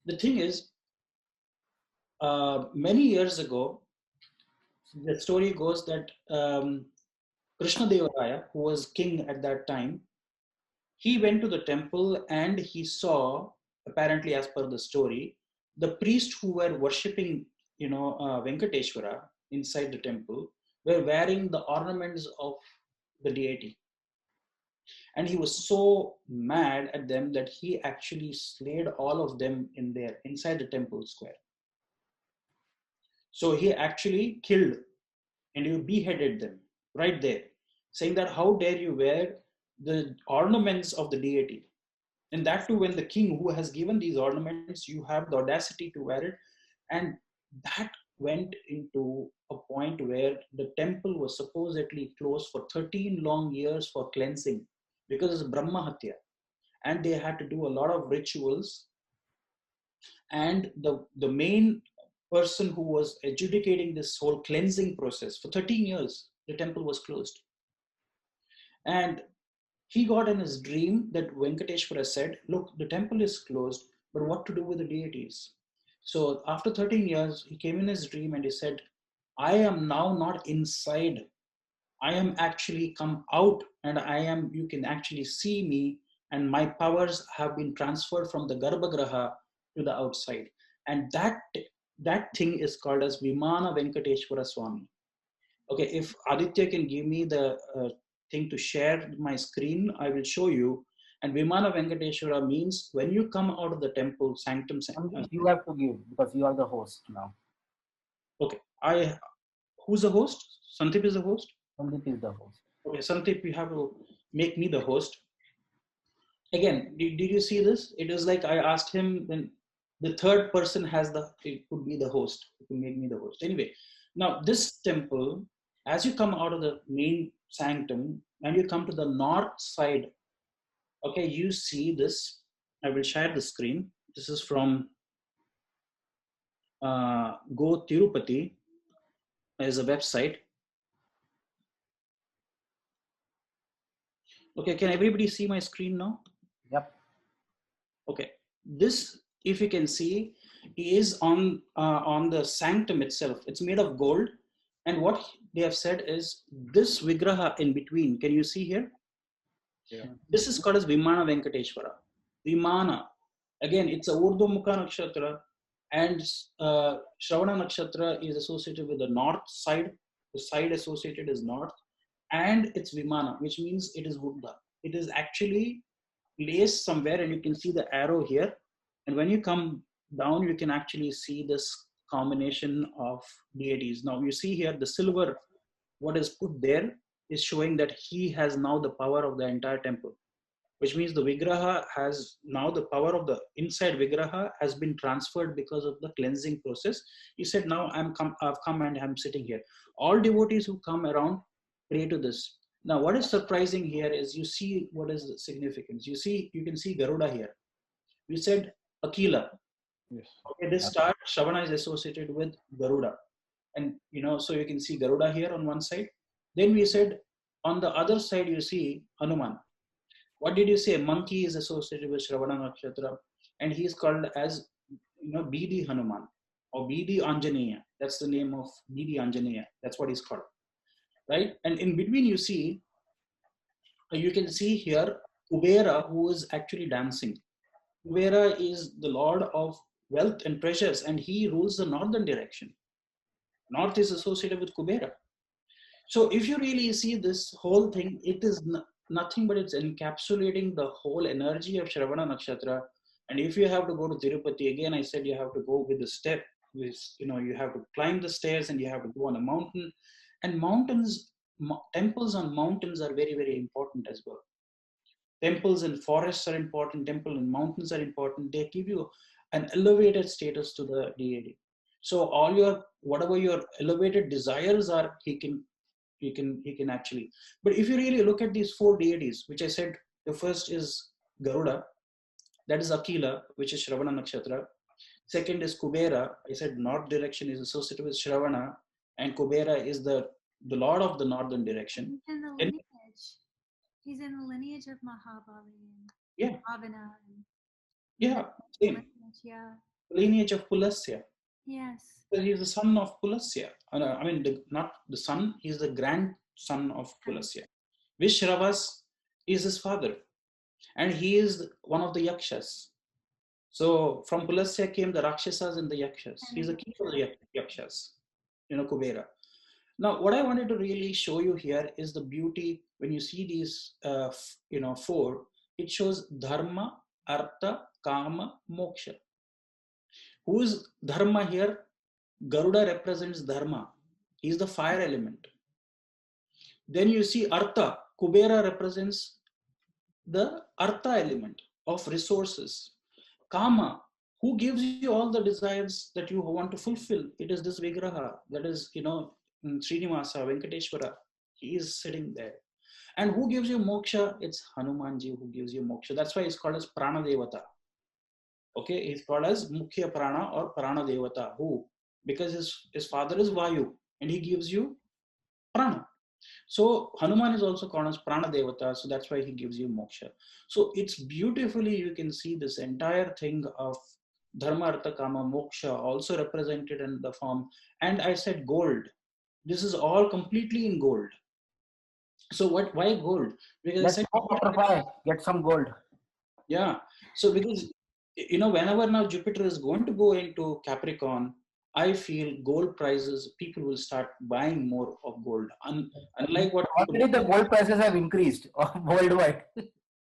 The thing is, many years ago, the story goes that Krishna Deva Raya, who was king at that time, he went to the temple and he saw, apparently as per the story, the priests who were worshipping, Venkateshwara inside the temple were wearing the ornaments of the deity. And he was so mad at them that he actually slayed all of them inside the temple square. So he actually killed and he beheaded them right there, saying that how dare you wear the ornaments of the deity. And that too, when the king who has given these ornaments, you have the audacity to wear it. And that went into a point where the temple was supposedly closed for 13 long years for cleansing, because it's Brahma Hatya. And they had to do a lot of rituals. And the main person who was adjudicating this whole cleansing process for 13 years, the temple was closed. And he got in his dream that Venkateshwara said, look, the temple is closed, but what to do with the deities? So after 13 years, he came in his dream and he said, I am now not inside. I am actually come out, and you can actually see me, and my powers have been transferred from the Garbhagraha to the outside. And that thing is called as Vamana Venkateshwara Swami. Okay, if Aditya can give me the thing to share my screen, I will show you. And Vamana Venkateshwara means when you come out of the temple, sanctum. You have to give because you are the host now. Okay, who's the host? Santip is the host? Sandeep is the host. Okay, Santip, you have to make me the host. Again, did you see this? It is like I asked him when the third person it could be the host. It could make me the host. Anyway, now this temple, as you come out of the main sanctum and you come to the north side, okay, you see this. I will share the screen. This is from Go Tirupati as a website. Okay, can everybody see my screen now? Yep. Okay, this, if you can see, is on the sanctum itself. It's made of gold, and what they have said is this vigraha in between. Can you see here? Yeah. This is called as Vimana Venkateshwara. Vimana. Again, it's a Urdu Mukha Nakshatra, and Shravana Nakshatra is associated with the north side. The side associated is north, and it's Vimana, which means it is Buddha. It is actually placed somewhere, and you can see the arrow here. And when you come down, you can actually see this combination of deities. Now you see here the silver, what is put there is showing that he has now the power of the entire temple, which means the Vigraha has now the power of the inside Vigraha has been transferred because of the cleansing process. He said, now I've come and I'm sitting here. All devotees who come around pray to this. Now, what is surprising here is you see what is the significance. You can see Garuda here. We said Akila. Yes. Okay, this star Shravana is associated with Garuda. And so you can see Garuda here on one side. Then we said on the other side, you see Hanuman. What did you say? Monkey is associated with Shravana Nakshatra, and he is called as BD Hanuman or BD Anjaneya. That's the name of BD Anjaneya. That's what he's called, right? And in between, you can see here Kubera, who is actually dancing. Kubera is the lord of wealth and treasures, and he rules the northern direction. North is associated with Kubera. So if you really see this whole thing, it is nothing but it's encapsulating the whole energy of Shravana Nakshatra. And if you have to go to Tirupati, again, I said you have to go with the step. You have to climb the stairs and you have to go on a mountain. And temples on mountains are very, very important as well. Temples in forests are important. Temples in mountains are important. They give you an elevated status to the deity. So whatever your elevated desires are, he can actually. But if you really look at these four deities, which I said, the first is Garuda, that is Akila, which is Shravana Nakshatra. Second is Kubera. I said north direction is associated with Shravana, and Kubera is the lord of the northern direction. In the lineage. He's in the lineage of Mahabali and Yeah. Ravana. Yeah, same. Yeah. Lineage of Pulasya. Yes. So he's the son of Pulasya. I mean, not the son, he's the grandson of Pulasya. Vishravas is his father, and he is one of the Yakshas. So from Pulasya came the Rakshasas and the Yakshas. He's the king of the Yakshas, Kubera. Now, what I wanted to really show you here is the beauty when you see these, four. It shows Dharma, Artha, Kama, Moksha. Who is Dharma here? Garuda represents Dharma. He is the fire element. Then you see Artha. Kubera represents the Artha element of resources. Kama, who gives you all the desires that you want to fulfill? It is this Vigraha. That is, Srinivasa, Venkateshwara. He is sitting there. And who gives you moksha? It's Hanumanji who gives you moksha. That's why it's called as Prana Devata. Okay, he's called as Mukhya Prana or Prana Devata. Who? Because his father is Vayu and he gives you prana. So Hanuman is also called as Prana Devata, so that's why he gives you moksha. So it's beautifully, you can see this entire thing of Dharma, Artha, Kama, Moksha also represented in the form. And I said gold. This is all completely in gold. So why gold? Because Let's I said, go butterfly, get some gold. yeah. So because, whenever now Jupiter is going to go into Capricorn, I feel gold prices, people will start buying more of gold. Unlike what Already the gold prices have increased worldwide.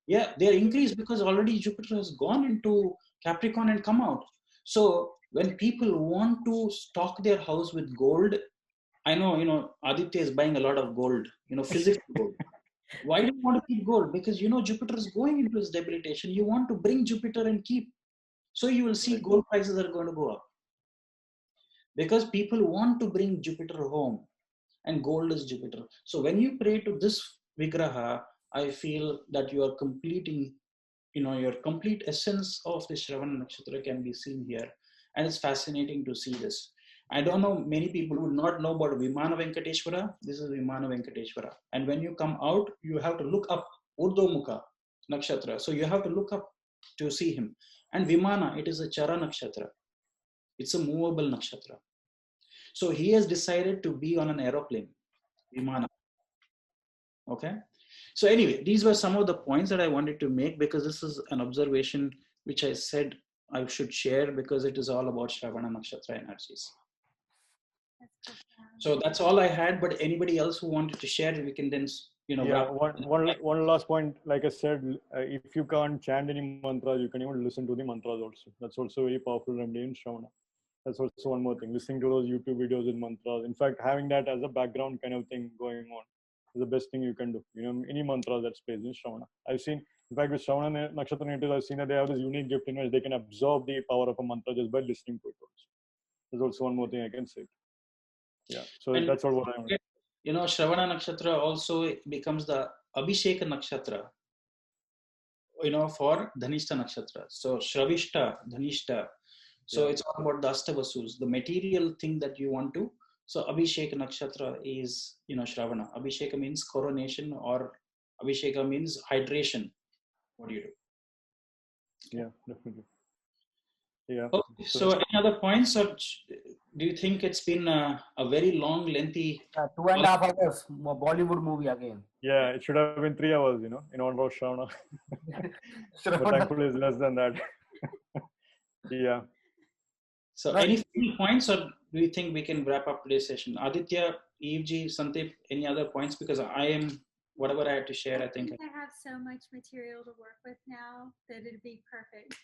yeah, they're increased because already Jupiter has gone into Capricorn and come out. So when people want to stock their house with gold, I know, Aditya is buying a lot of gold, physical gold. Why do you want to keep gold? Because, Jupiter is going into its debilitation. You want to bring Jupiter and keep. So you will see gold prices are going to go up. Because people want to bring Jupiter home and gold is Jupiter. So when you pray to this Vigraha, I feel that you are completing, your complete essence of the Shravana Nakshatra can be seen here. And it's fascinating to see this. I don't know, many people would not know about Vamana Venkateshwara. This is Vamana Venkateshwara. And when you come out, you have to look up Urdhomukha Nakshatra. So you have to look up to see him. And Vimana, it is a Chara Nakshatra. It's a movable Nakshatra. So he has decided to be on an aeroplane, Vimana. Okay. So anyway, these were some of the points that I wanted to make because this is an observation which I said I should share because it is all about Shravana Nakshatra energies. So that's all I had. But anybody else who wanted to share, we can then, yeah, one last point. Like I said, if you can't chant any mantras, you can even listen to the mantras also. That's also a very powerful remedy in Shravana. That's also one more thing. Listening to those YouTube videos with mantras. In fact, having that as a background kind of thing going on is the best thing you can do. Any mantra that's plays in Shravana. I've seen, in fact, with Shravana Nakshatra natives, I've seen that they have this unique gift in which they can absorb the power of a mantra just by listening to it also. There's also one more thing I can say. Yeah. So that's all what I want. Shravana Nakshatra also becomes the Abhisheka Nakshatra, for Dhanishta Nakshatra. So Shravishta, Dhanishta. So it's all about the Astavasus, the material thing that you want to. So Abhisheka Nakshatra is, Shravana. Abhisheka means coronation or Abhisheka means hydration. What do you do? Yeah, definitely. Yeah. Okay, so any other points, or do you think it's been a very long, lengthy? 2.5 hours, Bollywood movie again. Yeah, it should have been 3 hours, in honor of Shravana. But thankfully, it's less than that. Yeah. So any final points, or do you think we can wrap up today's session? Aditya, Eevji, Santip, any other points? Because whatever I had to share, I think I have so much material to work with now that it'd be perfect.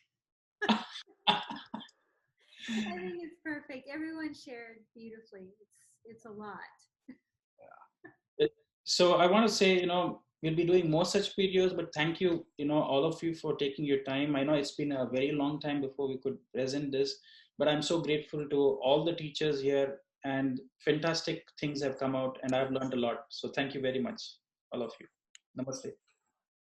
I think it's perfect. Everyone shared beautifully. It's a lot. So I want to say, we'll be doing more such videos, but thank you, all of you for taking your time. I know it's been a very long time before we could present this, but I'm so grateful to all the teachers here and fantastic things have come out and I've learned a lot. So thank you very much, all of you. Namaste.